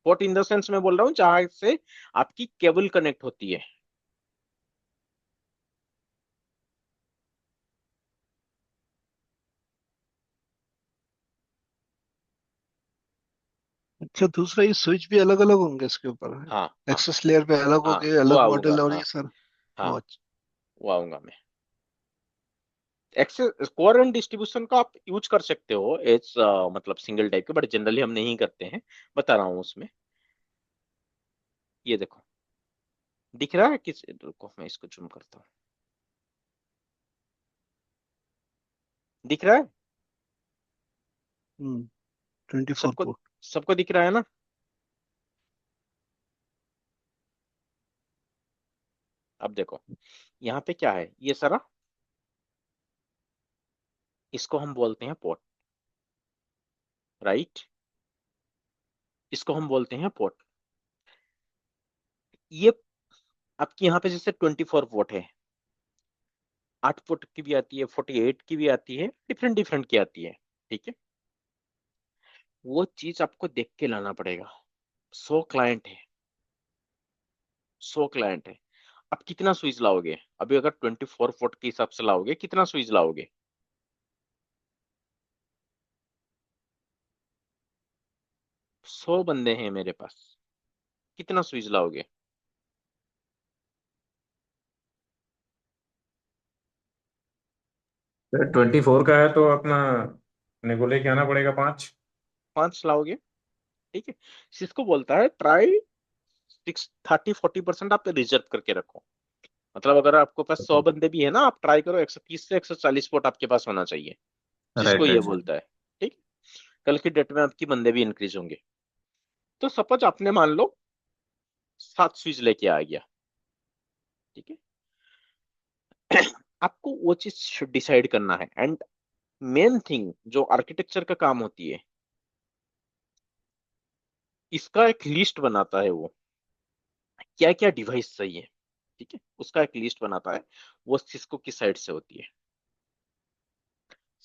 फुट इन द सेंस मैं बोल रहा हूँ जहां से आपकी केबल कनेक्ट होती है। अच्छा, दूसरा ये स्विच भी अलग अलग होंगे इसके ऊपर। हाँ हाँ एक्सेस लेयर पे अलग हाँ, होंगे, वो अलग आऊंगा, मॉडल और हाँ ये सर। हाँ, ओ अच्छा। वो आऊंगा मैं। एक्सेस कोर एंड डिस्ट्रीब्यूशन का आप यूज कर सकते हो एज मतलब सिंगल टाइप के, बट जनरली हम नहीं करते हैं। बता रहा हूँ उसमें। ये देखो, दिख रहा है किस? रुको मैं इसको जूम करता हूँ। दिख रहा है? 24 सबको, पोर्ट। सबको दिख रहा है ना? अब देखो यहाँ पे क्या है, ये सारा, इसको हम बोलते हैं पोर्ट, राइट। इसको हम बोलते हैं पोर्ट। ये आपकी यहाँ पे जैसे 24 वोट है, 8 फुट की भी आती है, 48 की भी आती है, डिफरेंट डिफरेंट की आती है, ठीक है। वो चीज आपको देख के लाना पड़ेगा। 100 क्लाइंट है, 100 क्लाइंट है। आप कितना स्विच लाओगे? अभी अगर 24 फुट के हिसाब से लाओगे, कितना स्विच लाओगे? 100 बंदे हैं मेरे पास, कितना स्विच लाओगे? 24 का है तो अपना अपने को लेके आना पड़ेगा 5। 5 लाओगे, ठीक है। सिस्को बोलता है ट्राई 30-40% आप रिजर्व करके रखो। मतलब अगर आपके पास 100 बंदे भी है ना, आप ट्राई करो 130 से 140 स्पॉट आपके पास होना चाहिए। जिसको राइट ये राइट। बोलता है, ठीक। कल की डेट में आपकी बंदे भी इंक्रीज होंगे। तो सपोज आपने मान लो 7 स्विच लेके आ गया, ठीक है। आपको वो चीज डिसाइड करना है। एंड मेन थिंग जो आर्किटेक्चर का काम होती है, इसका एक लिस्ट बनाता है वो, क्या क्या डिवाइस चाहिए, ठीक है, उसका एक लिस्ट बनाता है। वो सिस्को की साइड से होती है।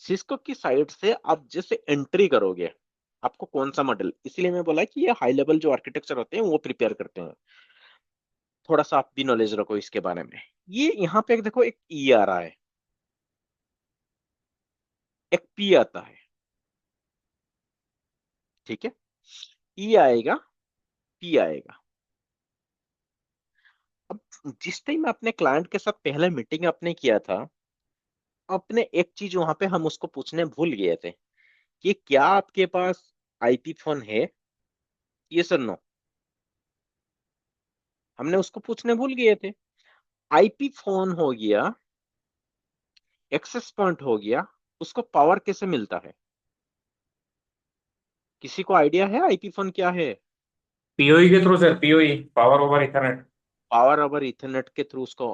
सिस्को की साइड से आप जैसे एंट्री करोगे, आपको कौन सा मॉडल, इसीलिए मैं बोला कि ये हाई लेवल जो आर्किटेक्चर होते हैं वो प्रिपेयर करते हैं। थोड़ा सा आप भी नॉलेज रखो इसके बारे में। ये यहाँ पे एक देखो, एक ई आ रहा है, एक पी आता है, ठीक है। ई आएगा, पी आएगा। अब जिस टाइम अपने क्लाइंट के साथ पहले मीटिंग आपने किया था, अपने एक चीज वहां पे हम उसको पूछने भूल गए थे कि क्या आपके पास आईपी फोन है, ये सर नो, हमने उसको पूछने भूल गए थे। आईपी फोन हो गया, एक्सेस पॉइंट हो गया, उसको पावर कैसे मिलता है? किसी को आइडिया है आईपी फोन क्या है? पीओई के through sir, PoE, power over Ethernet. Power over Ethernet के थ्रू उसको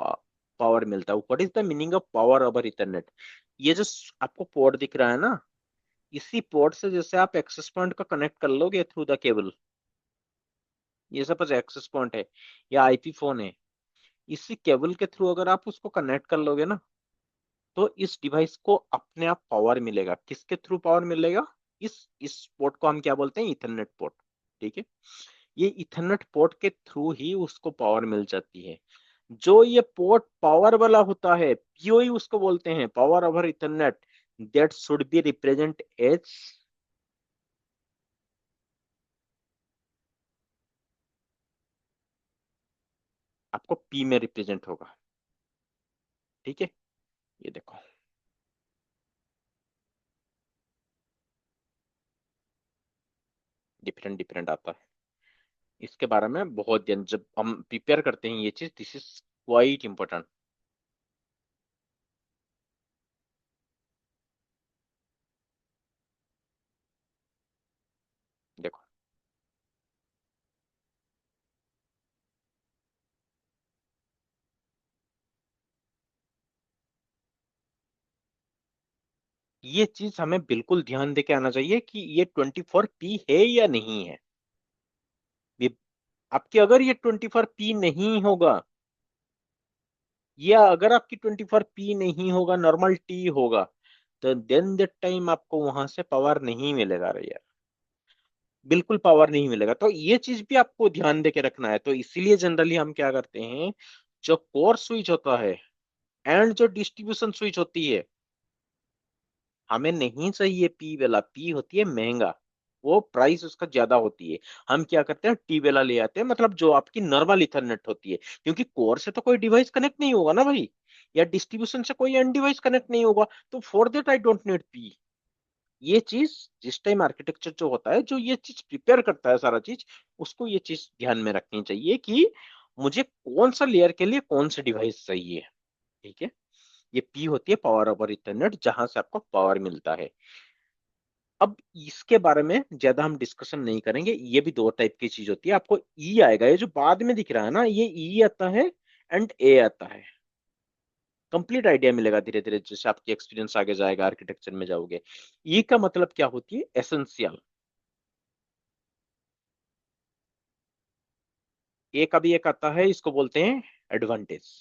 पावर मिलता है। What is the meaning of power over Ethernet? ये जो आपको पोर्ट दिख रहा है ना, इसी पोर्ट से जैसे आप एक्सेस पॉइंट को कनेक्ट कर लोगे थ्रू द केबल, ये सपोज एक्सेस पॉइंट है या आईपी फोन है, इसी केबल के थ्रू अगर आप उसको कनेक्ट कर लोगे ना, तो इस डिवाइस को अपने आप पावर मिलेगा। किसके थ्रू पावर मिलेगा? इस पोर्ट को हम क्या बोलते हैं? इथरनेट पोर्ट, ठीक है। ये इथरनेट पोर्ट के थ्रू ही उसको पावर मिल जाती है। जो ये पोर्ट पावर वाला होता है, पीओई उसको बोलते हैं, power over ethernet, that should be represent as, आपको पी में रिप्रेजेंट होगा, ठीक है। ये देखो, डिफरेंट डिफरेंट आता है। इसके बारे में बहुत ध्यान, जब हम प्रिपेयर करते हैं ये चीज, दिस इज क्वाइट इंपॉर्टेंट। देखो, ये चीज हमें बिल्कुल ध्यान देके आना चाहिए कि ये 24P है या नहीं है। ये आपके, अगर ये 24P नहीं होगा, या अगर आपकी 24P नहीं होगा, नॉर्मल टी होगा, तो देन दैट टाइम आपको वहां से पावर नहीं मिलेगा रे यार, बिल्कुल पावर नहीं मिलेगा। तो ये चीज भी आपको ध्यान देके रखना है। तो इसीलिए जनरली हम क्या करते हैं, जो कोर स्विच होता है एंड जो डिस्ट्रीब्यूशन स्विच होती है, हमें नहीं चाहिए पी वाला। पी होती है महंगा, वो प्राइस उसका ज्यादा होती है। हम क्या करते हैं, टी वाला ले आते हैं, मतलब जो आपकी नॉर्मल इथरनेट होती है। क्योंकि कोर से तो कोई डिवाइस कनेक्ट नहीं होगा ना भाई, या डिस्ट्रीब्यूशन से कोई एंड डिवाइस कनेक्ट नहीं होगा, तो for that I don't need P. ये चीज जिस टाइम आर्किटेक्चर जो होता है, जो ये चीज प्रिपेयर करता है सारा चीज, उसको ये चीज ध्यान में रखनी चाहिए कि मुझे कौन सा लेयर के लिए कौन सा डिवाइस चाहिए, ठीक है। ये पी होती है पावर ओवर इथरनेट, जहां से आपको पावर मिलता है। अब इसके बारे में ज्यादा हम डिस्कशन नहीं करेंगे। ये भी दो टाइप की चीज होती है। आपको ई आएगा, ये जो बाद में दिख रहा है ना, ये ई आता है एंड ए आता है। कंप्लीट आइडिया मिलेगा धीरे धीरे, जैसे आपकी एक्सपीरियंस आगे जाएगा, आर्किटेक्चर में जाओगे। ई का मतलब क्या होती है? एसेंशियल। ए का भी एक आता है, इसको बोलते हैं एडवांटेज।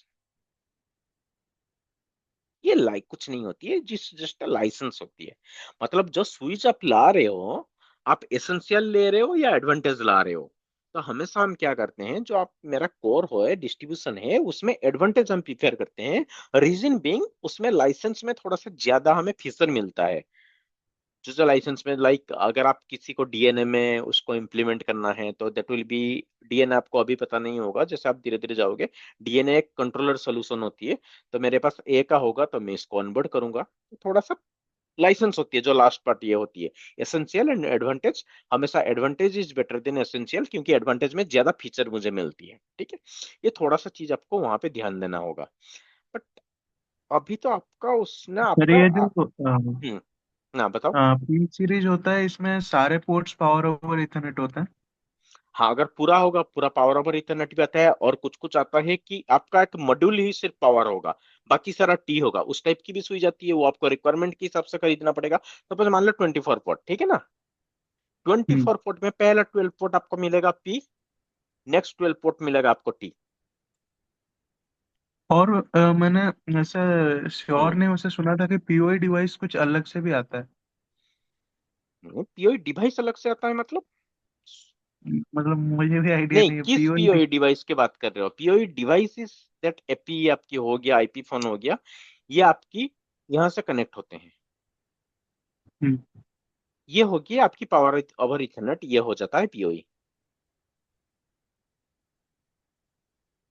ये लाइक कुछ नहीं होती है, जिस जस्ट लाइसेंस होती है। मतलब जो स्विच आप ला रहे हो, आप एसेंशियल ले रहे हो या एडवांटेज ला रहे हो। तो हमेशा हम क्या करते हैं, जो आप मेरा कोर हो है, डिस्ट्रीब्यूशन है, उसमें एडवांटेज हम प्रीफर करते हैं। रीजन बीइंग, उसमें लाइसेंस में थोड़ा सा ज्यादा हमें फीचर मिलता है। जो लाइसेंस में लाइक अगर आप किसी को डीएनए में उसको इम्प्लीमेंट करना है तो दैट विल बी, डीएनए आपको अभी पता नहीं होगा, जैसे आप धीरे धीरे जाओगे। डीएनए एक कंट्रोलर सोल्यूशन होती है, तो मेरे पास ए का होगा तो मैं इसको कन्वर्ट करूंगा, तो थोड़ा सा लाइसेंस होती है। जो लास्ट पार्ट ये होती है एसेंशियल एंड एडवांटेज। हमेशा advantage is better than essential, क्योंकि एडवांटेज में ज्यादा फीचर मुझे मिलती है, ठीक है। ये थोड़ा सा चीज आपको वहां पे ध्यान देना होगा। बट अभी तो आपका उसने सर आपका ये जो हम्म, ना बताओ। पी सीरीज होता है इसमें सारे पोर्ट्स पावर ओवर इथरनेट होता है। हाँ, अगर पूरा होगा पूरा पावर ओवर इथरनेट भी आता है, और कुछ कुछ आता है कि आपका एक मॉड्यूल ही सिर्फ पावर होगा, बाकी सारा टी होगा। उस टाइप की भी सुई जाती है, वो आपको रिक्वायरमेंट के हिसाब से खरीदना पड़ेगा। तो मान लो 24 पोर्ट, ठीक है ना। ट्वेंटी हम्म। फोर पोर्ट में पहला 12 पोर्ट आपको मिलेगा पी, नेक्स्ट 12 पोर्ट मिलेगा आपको टी। और मैंने ऐसे श्योर हम्म। नहीं उसे सुना था कि पीओई डिवाइस कुछ अलग से भी आता है। पीओई डिवाइस अलग से आता है मतलब? मतलब मुझे भी आइडिया नहीं, नहीं है किस पीओई। पीओई डिवाइस की बात कर रहे हो? PoE device is that AP आपकी हो गया, आईपी फोन हो गया, ये आपकी यहां से कनेक्ट होते हैं। हम्म। ये होगी आपकी पावर ओवर इथरनेट, ये हो जाता है पीओई।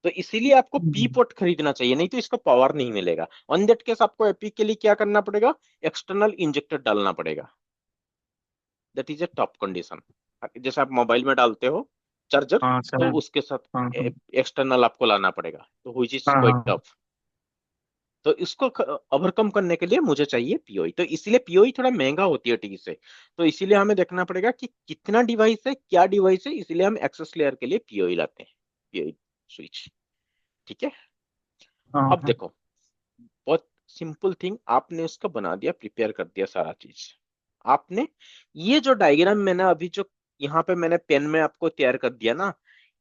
तो इसीलिए आपको पी हम्म। पोर्ट खरीदना चाहिए, नहीं तो इसका पावर नहीं मिलेगा। ऑन दैट केस आपको एपी के लिए क्या करना पड़ेगा? एक्सटर्नल इंजेक्टर डालना पड़ेगा। That is a top condition. जैसे आप मोबाइल में डालते हो चार्जर, हाँ तो सर। उसके साथ हाँ हाँ। एक्सटर्नल आपको लाना पड़ेगा, तो विच इज हाँ क्वाइट हाँ। टफ। तो इसको ओवरकम करने के लिए मुझे चाहिए पीओई, तो इसीलिए पीओई थोड़ा महंगा होती है टी से। तो इसीलिए हमें देखना पड़ेगा कि कितना डिवाइस है, क्या डिवाइस है, इसीलिए हम एक्सेस लेयर के लिए पीओई लाते हैं, पीओई स्विच, ठीक है। हाँ अब हाँ। देखो, बहुत सिंपल थिंग, आपने उसका बना दिया, प्रिपेयर कर दिया सारा चीज आपने। ये जो डायग्राम मैंने अभी जो यहाँ पे मैंने पेन में आपको तैयार कर दिया ना,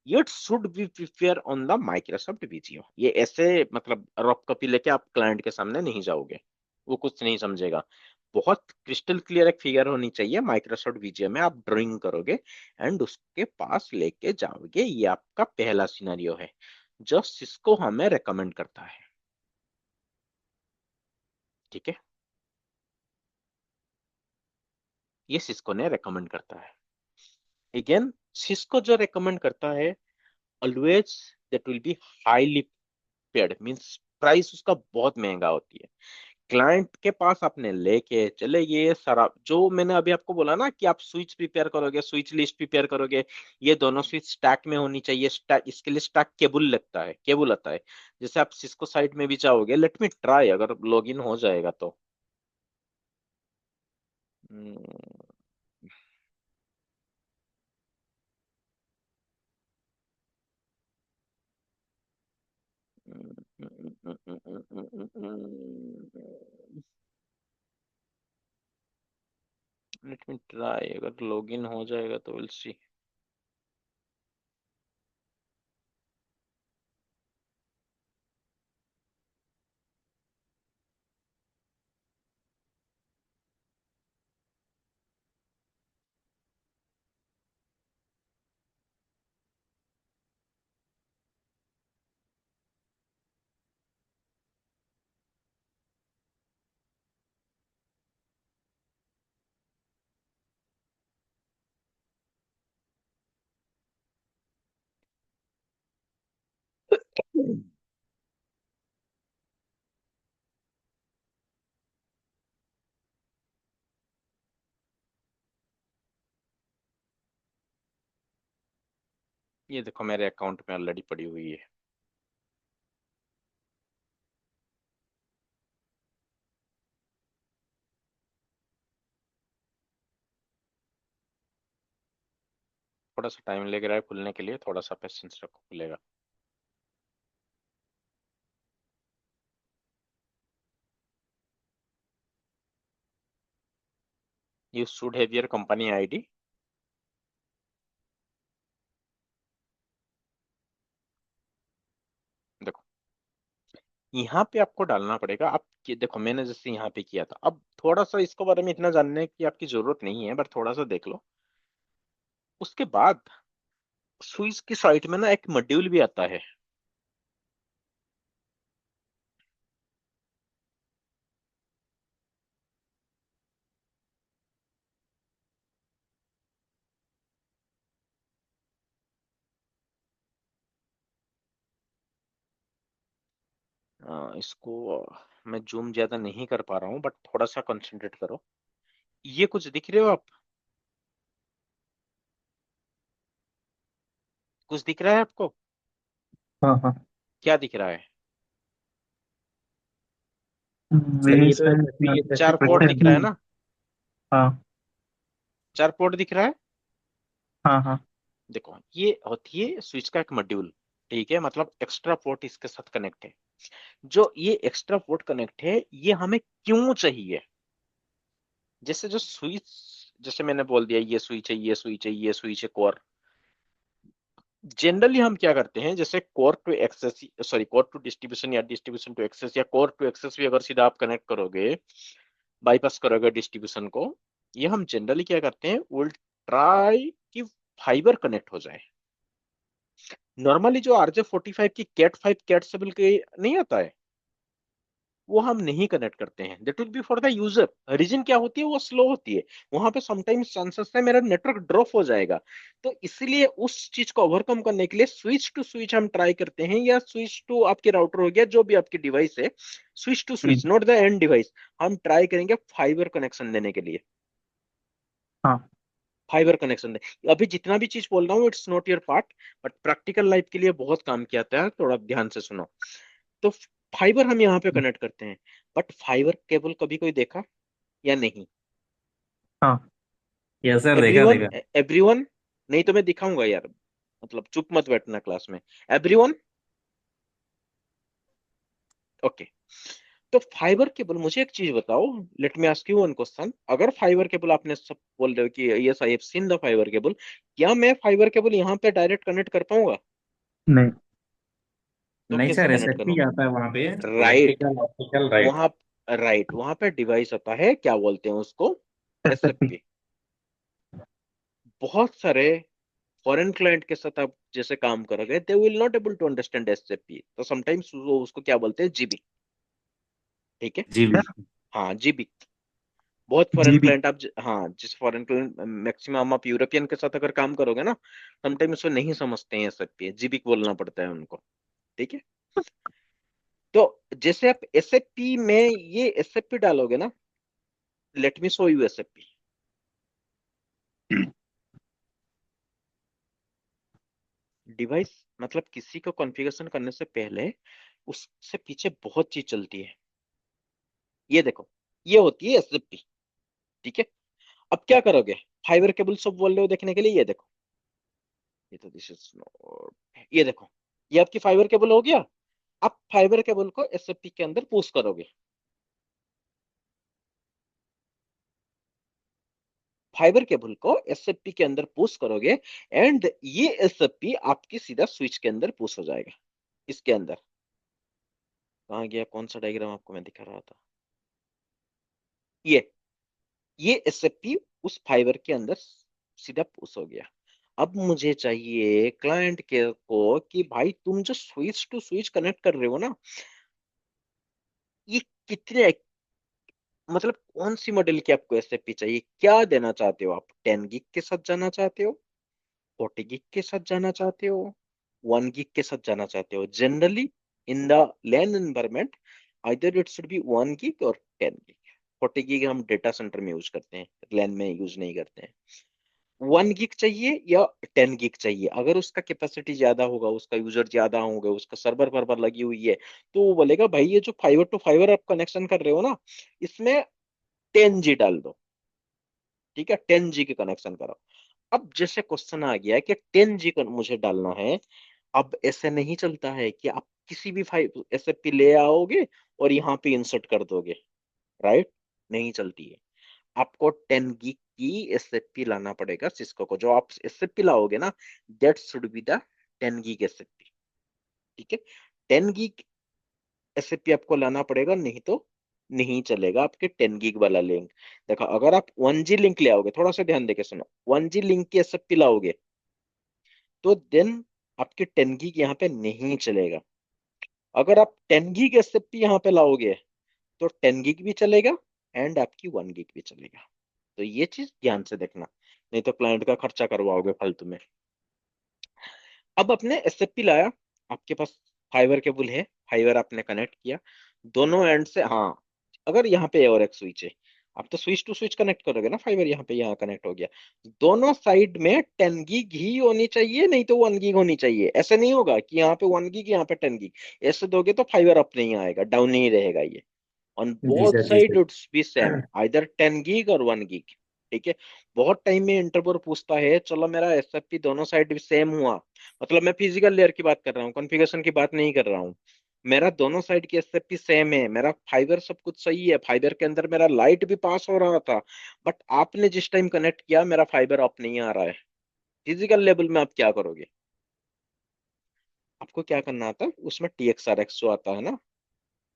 ये should be prepare on the Microsoft Visio. ये ऐसे मतलब रफ कॉपी लेके आप क्लाइंट के सामने नहीं जाओगे, वो कुछ नहीं समझेगा। बहुत क्रिस्टल क्लियर एक फिगर होनी चाहिए माइक्रोसॉफ्ट वीजियो में, आप ड्राइंग करोगे एंड उसके पास लेके जाओगे। ये आपका पहला सिनेरियो है जो सिस्को हमें रेकमेंड करता है, ठीक है। ये सिस्को ने रेकमेंड करता है। अगेन, सिस्को जो रेकमेंड करता है, always that will be highly paid, means price उसका बहुत महंगा होती है। क्लाइंट के पास आपने लेके चले, ये सारा जो मैंने अभी आपको बोला ना कि आप स्विच प्रिपेयर करोगे, स्विच लिस्ट प्रिपेयर करोगे, ये दोनों स्विच स्टैक में होनी चाहिए। स्टैक, इसके लिए स्टैक केबल लगता है, केबल आता है। जैसे आप सिस्को साइट में भी चाहोगे, लेट मी ट्राई, अगर लॉगिन हो जाएगा तो। हम्म, लेट मी ट्राई, अगर लॉगिन हो जाएगा तो विल सी। ये देखो मेरे अकाउंट में ऑलरेडी पड़ी हुई है। थोड़ा सा टाइम लग रहा है खुलने के लिए, थोड़ा सा पेशेंस रखो, खुलेगा। You should have your company ID. देखो, यहाँ पे आपको डालना पड़ेगा। आप देखो, मैंने जैसे यहाँ पे किया था, अब थोड़ा सा इसको बारे में इतना जानने की आपकी जरूरत नहीं है, बट थोड़ा सा देख लो। उसके बाद स्विच की साइट में ना एक मॉड्यूल भी आता है। इसको मैं जूम ज्यादा नहीं कर पा रहा हूँ, बट थोड़ा सा कंसंट्रेट करो। ये कुछ दिख रहे हो आप? कुछ दिख रहा है आपको? हाँ हाँ। क्या दिख रहा है? सर वे ये तो शायद SFP चार SFP पोर्ट पोर्ट है। दिख रहा है SFP। ना? हाँ 4 पोर्ट दिख रहा है। हाँ हाँ। देखो, ये होती है स्विच का एक मॉड्यूल। ठीक है, मतलब एक्स्ट्रा पोर्ट इसके साथ कनेक्ट है। जो ये एक्स्ट्रा पोर्ट कनेक्ट है, ये हमें क्यों चाहिए? जैसे जो स्विच, जैसे मैंने बोल दिया, ये स्विच है, ये स्विच है, ये स्विच है, कोर। जनरली हम क्या करते हैं, जैसे core to access, sorry, core to distribution या डिस्ट्रीब्यूशन टू एक्सेस या कोर टू एक्सेस भी अगर सीधा आप कनेक्ट करोगे, बाईपास करोगे डिस्ट्रीब्यूशन को, ये हम जनरली क्या करते हैं, विल ट्राई कि फाइबर कनेक्ट हो जाए। नॉर्मली जो RJ45 की कैट 5 कैट 7 के नहीं आता है, वो हम नहीं कनेक्ट करते हैं। That will be for the user. Reason क्या होती है, वो स्लो होती है। वहां पे समटाइम्स चांसेस है मेरा नेटवर्क ड्रॉप हो जाएगा। तो इसलिए उस चीज को ओवरकम करने के लिए स्विच टू स्विच हम ट्राई करते हैं, या स्विच टू आपके राउटर हो गया, जो भी आपकी डिवाइस है, switch to switch, hmm, not the end device. हम ट्राई करेंगे फाइबर कनेक्शन देने के लिए। हाँ। फाइबर कनेक्शन दे। अभी जितना भी चीज बोल रहा हूँ, it's not your part, but practical life के लिए बहुत काम किया आता है, थोड़ा ध्यान से सुनो। तो फाइबर हम यहाँ पे कनेक्ट करते हैं, बट फाइबर केबल कभी कोई देखा या नहीं? हाँ यस सर, देखा एवरीवन, देखा। एवरीवन। नहीं तो मैं दिखाऊंगा यार, मतलब चुप मत बैठना क्लास में। Everyone, okay. तो फाइबर केबल, मुझे एक चीज बताओ, let me ask you one question. अगर फाइबर केबल, आपने सब बोल रहे हो कि yes I have seen the fibre cable, क्या मैं फाइबर केबल यहाँ पे डायरेक्ट कनेक्ट कर पाऊंगा? नहीं। तो नहीं कैसे सर, कनेक्ट SFP करूंगा? आता है वहाँ पे। राइट। Electrical optical, right. वहां, राइट, वहां पे डिवाइस आता है, क्या बोलते हैं उसको, SFP। एसएफपी। बहुत सारे फॉरेन क्लाइंट के साथ आप जैसे काम करोगे, they will not able to understand SFP, तो समटाइम्स वो उसको क्या बोलते हैं, जीबी। ठीक है। जी भी। हाँ, जीबी। बहुत फॉरेन जीबी। क्लाइंट आप हाँ, जिस फॉरेन क्लाइंट, मैक्सिमम आप यूरोपियन के साथ अगर काम करोगे ना, समटाइम्स वो नहीं समझते हैं एसएफपी, जीबी बोलना पड़ता है उनको। ठीक है। तो जैसे आप एसएफपी में ये एसएफपी डालोगे ना, let me show you SFP. Device, मतलब किसी को कॉन्फ़िगरेशन करने से पहले उससे पीछे बहुत चीज चलती है। ये देखो, ये होती है एसएफपी। ठीक है। अब क्या करोगे? फाइबर केबल सब बोल रहे हो देखने के लिए, ये देखो। ये तो दिस इज नॉट, ये देखो, ये आपकी फाइबर केबल हो गया। अब फाइबर केबल को एसएफपी के अंदर पुश करोगे। फाइबर केबल को एसएफपी के अंदर पुश करोगे, एंड ये एसएफपी आपकी सीधा स्विच के अंदर पुश हो जाएगा। इसके अंदर कहाँ गया, कौन सा डायग्राम आपको मैं दिखा रहा था? ये एसएफपी उस फाइबर के अंदर सीधा पुश हो गया। अब मुझे चाहिए क्लाइंट के को कि भाई तुम जो स्विच टू स्विच कनेक्ट कर रहे हो ना, ये कितने, मतलब कौन सी मॉडल की आपको एसएफपी चाहिए, क्या देना चाहते हो आप? 10 गिग के साथ जाना चाहते हो, 40 गिग के साथ जाना चाहते हो, 1 गिग के साथ जाना चाहते हो? Generally in the LAN environment, either it should be 1 gig और 10 गिग। 40 गिग हम डेटा सेंटर में यूज करते हैं, लैन में यूज नहीं करते हैं। 1 गिग चाहिए या 10 गिग चाहिए? अगर उसका कैपेसिटी ज्यादा होगा, उसका यूजर ज्यादा होंगे, उसका सर्वर वर्वर लगी हुई है, तो वो बोलेगा भाई ये जो फाइबर टू फाइबर आप कनेक्शन कर रहे हो ना, इसमें 10G डाल दो। ठीक है, 10G की कनेक्शन करो। अब जैसे क्वेश्चन आ गया है कि 10G का मुझे डालना है। अब ऐसे नहीं चलता है कि आप किसी भी फाइल एसएफपी ले आओगे और यहाँ पे इंसर्ट कर दोगे, राइट? नहीं चलती है। आपको 10 गिग की एसएफपी लाना पड़ेगा सिस्को को। जो आप एसएफपी लाओगे ना, that should be the 10 gig SFP. ठीक है। 10 गिग एसएफपी आपको लाना पड़ेगा, नहीं तो नहीं चलेगा आपके 10 गिग वाला लिंक। देखो, अगर आप 1G लिंक ले आओगे, थोड़ा सा ध्यान देके सुनो, 1G लिंक की एसएफपी लाओगे, तो देन आपके 10 गिग यहाँ पे नहीं चलेगा। अगर आप 10 गिग एसएफपी यहाँ पे लाओगे, तो 10 गिग भी चलेगा एंड आपकी 1 गिग भी चलेगा। तो ये चीज ध्यान से देखना, नहीं तो क्लाइंट का खर्चा करवाओगे फालतू में। अब अपने एसएफपी लाया, आपके पास फाइबर केबल है, फाइबर आपने कनेक्ट किया दोनों एंड से। हाँ, अगर यहाँ पे और एक स्विच है, आप तो स्विच टू स्विच कनेक्ट करोगे ना, फाइबर यहाँ पे यहाँ कनेक्ट हो गया, दोनों साइड में 10 गीग ही होनी चाहिए, नहीं तो 1 गीग होनी चाहिए। ऐसे नहीं होगा कि यहाँ पे 1 गीग यहाँ पे 10 गीग, ऐसे दोगे तो फाइबर अप नहीं आएगा, डाउन ही रहेगा ये। On G both sir, G side sir. It's be same, either 10 gig और 1 गीग। ठीक है। बहुत टाइम में इंटरपोर पूछता है, चलो मेरा एसएफपी दोनों साइड भी सेम हुआ, मतलब मैं फिजिकल लेयर की बात कर रहा हूँ, कॉन्फ़िगरेशन की बात नहीं कर रहा हूँ। मेरा दोनों साइड की एसएफपी सेम है, मेरा फाइबर सब कुछ सही है, फाइबर के अंदर मेरा लाइट भी पास हो रहा था, बट आपने जिस टाइम कनेक्ट किया मेरा फाइबर अप नहीं आ रहा है। फिजिकल लेवल में आप क्या करोगे? आपको क्या करना आता है उसमें, टीएक्सआरएक्स जो आता है ना,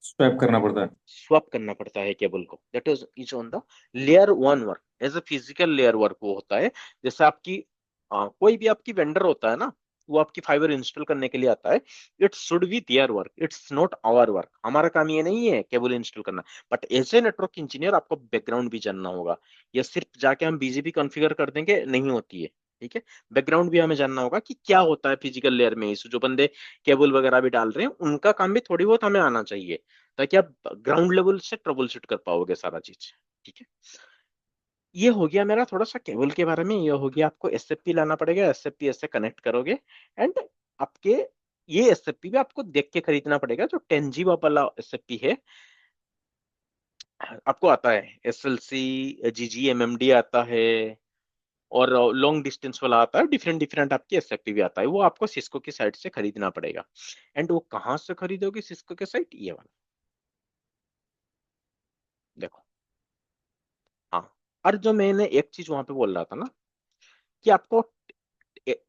स्वैप करना पड़ता है। स्वैप करना पड़ता है केबल को। That is on the layer one work, as a physical layer work वो होता है। जैसे आपकी कोई भी आपकी वेंडर होता है ना, वो आपकी फाइबर इंस्टॉल करने के लिए आता है, it should be there work, it's not our work. हमारा काम ये नहीं है केबल इंस्टॉल करना, but as a network engineer आपको बैकग्राउंड भी जानना होगा। ये सिर्फ जाके हम बीजीपी कॉन्फ़िगर कर देंगे नहीं होती है। ठीक है। बैकग्राउंड भी हमें जानना होगा कि क्या होता है फिजिकल लेयर में, इस जो बंदे केबल वगैरह भी डाल रहे हैं उनका काम भी थोड़ी बहुत हमें आना चाहिए, ताकि आप ग्राउंड लेवल से ट्रबल शूट कर पाओगे सारा चीज। ठीक है। ये हो गया मेरा थोड़ा सा केबल के बारे में। ये हो गया, आपको एसएफपी लाना पड़ेगा, एसएफपी ऐसे कनेक्ट करोगे, एंड आपके ये एसएफपी भी आपको देख के खरीदना पड़ेगा। जो 10G वाला एसएफपी है, आपको आता है एसएलसी, जीजी, एमएमडी आता है, और लॉन्ग डिस्टेंस वाला आता है, डिफरेंट डिफरेंट आपकी एसएफपी भी आता है, वो आपको सिस्को की साइट से खरीदना पड़ेगा। एंड वो कहाँ से खरीदोगे सिस्को के साइट, ये वाला देखो। हाँ, और जो मैंने एक चीज वहां पे बोल रहा था ना, कि आपको ए-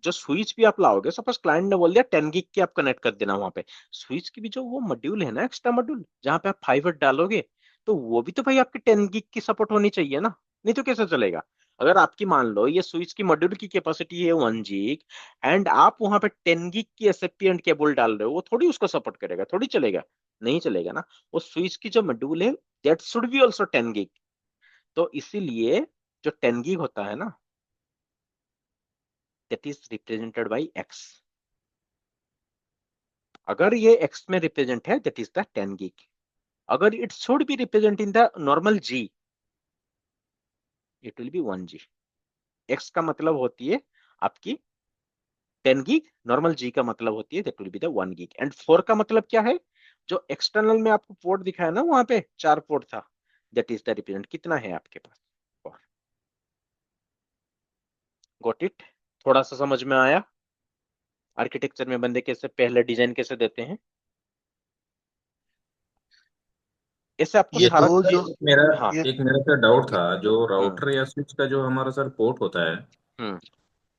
जो स्विच भी आप लाओगे, सपोज क्लाइंट ने बोल दिया 10 गीग की आप कनेक्ट कर देना, वहां पे स्विच की भी जो वो मॉड्यूल है ना, एक्स्ट्रा मॉड्यूल जहाँ पे आप फाइबर डालोगे, तो वो भी तो भाई आपके 10 गीग की सपोर्ट होनी चाहिए ना, नहीं तो कैसे चलेगा? अगर आपकी मान लो ये स्विच की मॉड्यूल की कैपेसिटी है 1 गीग, एंड आप वहां पे 10 गीग की एसएफपी एंड केबल डाल रहे हो, वो थोड़ी उसको सपोर्ट करेगा, थोड़ी चलेगा, नहीं चलेगा ना। वो स्विच की जो मॉड्यूल है, that should be also 10 gig. तो इसीलिए जो 10 गीग होता है ना, that is represented by X. अगर ये एक्स में रिप्रेजेंट है, दैट इज द 10 गीग। अगर it should be represent in the normal G, it will be 1 G. X का मतलब होती है आपकी 10 गीग, नॉर्मल जी का मतलब होती है that will be the 1 gig. And 4 का मतलब क्या है? जो एक्सटर्नल में आपको पोर्ट दिखाया ना, वहां पे 4 पोर्ट था, दैट इज द रिप्रेजेंट। कितना है आपके पास? Got it? थोड़ा सा समझ में आया आर्किटेक्चर में बंदे कैसे पहले डिजाइन कैसे देते हैं? ऐसे आपको ये सारा दो चीज। जो मेरा हाँ। एक मेरा सर डाउट था, जो हम्म। राउटर या स्विच का जो हमारा सर पोर्ट होता है, हम्म।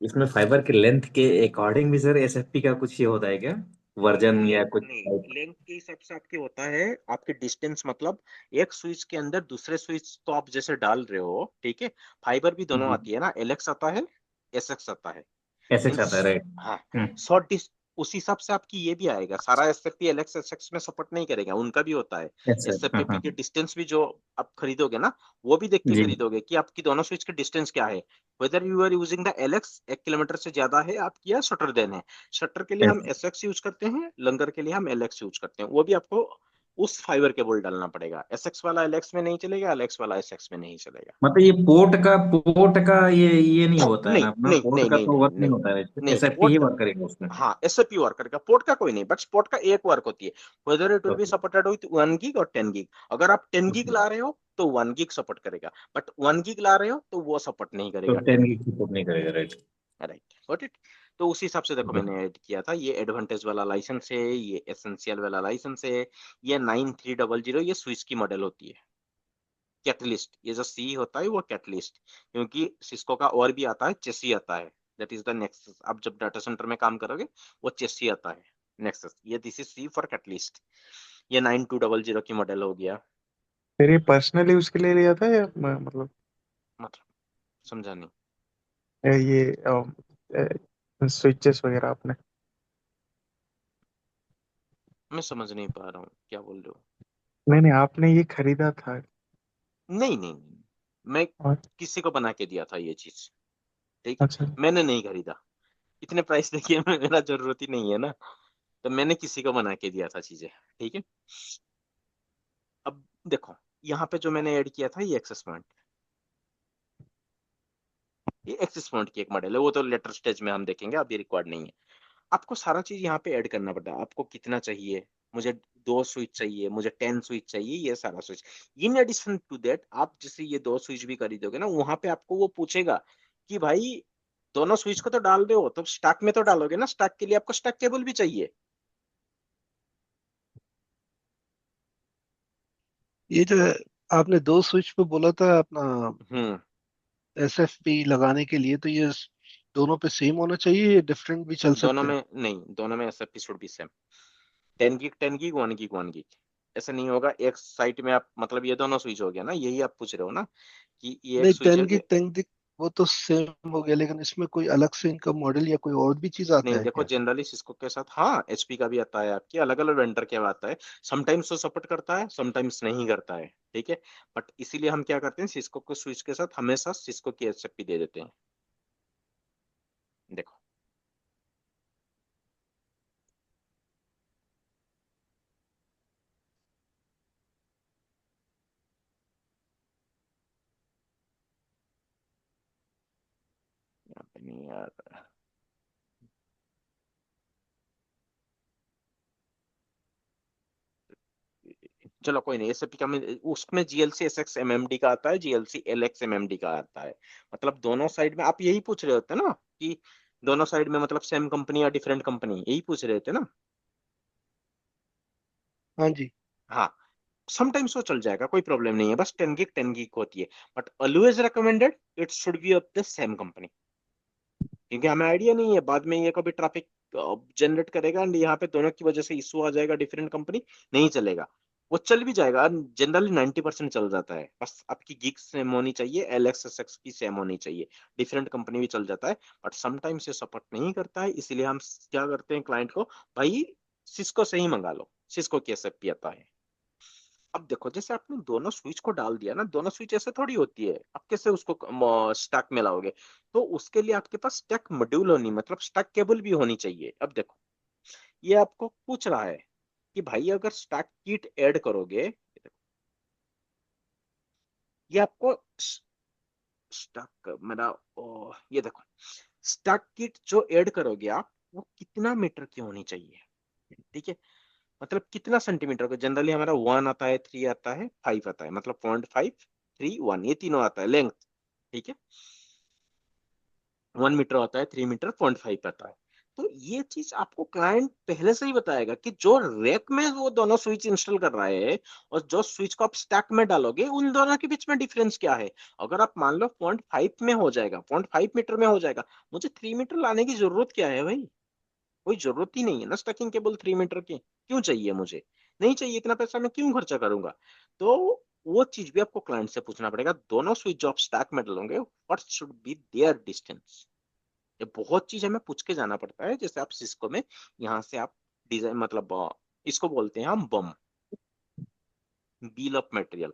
इसमें फाइबर के लेंथ के अकॉर्डिंग भी सर एसएफपी का कुछ ये होता है क्या, वर्जन नहीं या कुछ नहीं, type? लेंथ के हिसाब से आपके होता है, आपके डिस्टेंस मतलब एक स्विच के अंदर दूसरे स्विच तो आप जैसे डाल रहे हो, ठीक है, फाइबर भी दोनों जी, आती है ना, एलएक्स आता है, एसएक्स आता है, ऐसे मीन्स। आता है, राइट। हाँ। हम्म। शॉर्ट डिस उस हिसाब से आपकी ये भी आएगा। सारा एसएफपी एलएक्स एसएक्स में सपोर्ट नहीं करेगा, उनका भी होता है। यस सर, हाँ एसएफपी हाँ। के डिस्टेंस भी जो आप खरीदोगे ना, वो भी देख के जी। खरीदोगे कि आपकी दोनों स्विच के डिस्टेंस क्या है। Whether you are using the LX 1 kilometre से ज्यादा है आपकी, या शटर देन है। शटर के लिए हम yes, एसएक्स यूज करते हैं, लंगर के लिए हम एलएक्स यूज करते हैं। वो भी आपको उस फाइबर केबल डालना पड़ेगा, एसएक्स वाला एलएक्स में नहीं चलेगा, एलएक्स वाला एसएक्स में नहीं चलेगा। मतलब ये पोर्ट का ये नहीं होता है नहीं ना अपना, नहीं पोर्ट नहीं का नहीं तो नहीं वर्क नहीं नहीं होता है, नहीं, एसएफपी ही पोर्ट। वर्क करेगा उसमें। हाँ, एसएपी वर्क करेगा, पोर्ट का कोई नहीं, बट पोर्ट का एक वर्क होती है, whether it will B okay. Supported with 1 gig और 10 गीग। अगर आप 10 गीग ओके, ला रहे हो तो 1 गीग सपोर्ट करेगा, बट 1 गीग ला रहे हो तो वो सपोर्ट नहीं तो करेगा, 10 10 की गीग। सपोर्ट नहीं करेगा, राइट। Right, got it. तो उस हिसाब से देखो मैंने ऐड किया था, ये एडवांटेज वाला लाइसेंस है, ये एसेंशियल वाला लाइसेंस है, ये 9300, ये स्विच की मॉडल होती है। कैटलिस्ट, ये जो सी होता है वो कैटलिस्ट, क्योंकि सिस्को का और भी आता है, चेसी आता है, दैट इज द नेक्सस। आप जब डाटा सेंटर में काम करोगे, वो चेसी आता है, नेक्सस। ये this is C for Catalyst. ये 9200 की मॉडल हो गया। फिर ये पर्सनली उसके लिए लिया था या मतलब मतलब समझा नहीं। ये स्विचेस वगैरह आपने? मैं समझ नहीं पा रहा हूँ क्या बोल रहे हो। नहीं नहीं, आपने ये खरीदा था? नहीं नहीं नहीं, मैं और किसी को बना के दिया था ये चीज। ठीक है। अच्छा। मैंने नहीं खरीदा, इतने प्राइस देखिए मेरा जरूरत ही नहीं है ना। तो मैंने किसी को बना के दिया था चीजें, ठीक है। अब देखो यहाँ पे जो मैंने ऐड किया था ये एक्सेस पॉइंट, ये एक्सेस पॉइंट की एक मॉडल है, वो तो लेटर स्टेज में हम देखेंगे, अभी रिक्वायर्ड नहीं है। आपको सारा चीज यहाँ पे ऐड करना पड़ता है, आपको कितना चाहिए, मुझे 2 स्विच चाहिए, मुझे 10 स्विच चाहिए, ये सारा switch. In addition to that आप जैसे ये 2 स्विच भी खरीदोगे ना, वहां पे आपको वो पूछेगा कि भाई दोनों स्विच को तो डाल रहे हो तो स्टैक में तो डालोगे ना, स्टैक के लिए आपको स्टैक केबल भी चाहिए। ये जो है, आपने दो स्विच पे बोला था अपना हम्म। एसएफपी लगाने के लिए, तो ये दोनों पे सेम होना चाहिए, ये डिफरेंट भी चल दोनों सकते हैं? में नहीं, दोनों में SFP should be same. 10 gig 10 gig, 1 gig 1 gig. ऐसा नहीं होगा एक साइट में आप, मतलब ये दोनों स्विच हो गया ना, यही आप पूछ रहे हो ना कि ये एक नहीं, स्विच है 10 गिग 10 गिग वो तो सेम हो गया, लेकिन इसमें कोई अलग से इनका मॉडल या कोई और भी चीज आता नहीं है देखो, क्या? जनरली सिस्को के साथ हाँ एचपी का भी आता है, आपके अलग अलग वेंडर के आता है। समटाइम्स वो सपोर्ट करता है, समटाइम्स नहीं करता है, ठीक है। बट इसीलिए हम क्या करते हैं, सिस्को को स्विच के साथ हमेशा सिस्को की एचपी दे देते हैं। देखो यहाँ पे नहीं आ रहा। चलो कोई नहीं, एसएपी का में उसमें जीएलसी एसएक्स एमएमडी का आता है, जीएलसी एलएक्स एमएमडी का आता है। मतलब दोनों साइड में आप यही पूछ रहे होते ना कि दोनों साइड में मतलब सेम कंपनी या डिफरेंट कंपनी, यही पूछ रहे थे ना। हाँ जी। हाँ, समटाइम्स वो चल जाएगा, कोई प्रॉब्लम नहीं है, बस 10 गिग होती है। But always recommended it should B of the same company, क्योंकि हमें आइडिया नहीं है बाद में ये कभी ट्रैफिक जनरेट करेगा एंड यहाँ पे दोनों की वजह से इशू आ जाएगा, डिफरेंट कंपनी नहीं चलेगा। वो चल भी जाएगा, जनरली 90% चल जाता है, बस आपकी गिग सेम होनी चाहिए, एलएक्सएसएक्स की सेम होनी चाहिए, डिफरेंट कंपनी भी चल जाता है। बट समटाइम्स ये सपोर्ट नहीं करता है, इसीलिए हम क्या करते हैं क्लाइंट को, भाई सिस्को से ही मंगा लो, सिस्को की एसएपी आता है। अब देखो जैसे आपने दोनों स्विच को डाल दिया ना, दोनों स्विच ऐसे थोड़ी होती है, आप कैसे उसको स्टैक में लाओगे। तो उसके लिए आपके पास स्टैक मॉड्यूल होनी, मतलब स्टैक केबल भी होनी चाहिए। अब देखो ये आपको पूछ रहा है कि भाई अगर स्टैक किट ऐड करोगे, ये आपको स्टैक मेरा ये देखो स्टैक किट जो ऐड करोगे आप, वो कितना मीटर की होनी चाहिए, ठीक है। मतलब कितना सेंटीमीटर का, जनरली हमारा 1 आता है, 3 आता है, 5 आता है, मतलब 0.5 3 1 ये तीनों आता है लेंथ, ठीक है। 1 मीटर आता है, 3 मीटर, 0.5 आता है। तो ये चीज आपको क्लाइंट पहले से ही बताएगा कि जो रैक में वो दोनों स्विच इंस्टॉल कर रहा है और जो स्विच को आप स्टैक में डालोगे, उन दोनों के बीच में डिफरेंस क्या है। अगर आप मान लो 0.5 में हो जाएगा, 0.5 मीटर में हो जाएगा, मुझे 3 मीटर लाने की जरूरत क्या है भाई, कोई जरूरत ही नहीं है ना स्टैकिंग केबल 3 मीटर की, क्यों चाहिए मुझे, नहीं चाहिए, इतना पैसा मैं क्यों खर्चा करूंगा। तो वो चीज भी आपको क्लाइंट से पूछना पड़ेगा, दोनों स्विच जो आप स्टैक में डालोगे what should be their distance. ये बहुत चीज हमें पूछ के जाना पड़ता है, जैसे आप सिस्को में यहाँ से आप डिजाइन मतलब इसको बोलते हैं हम बम, बिल ऑफ मटेरियल।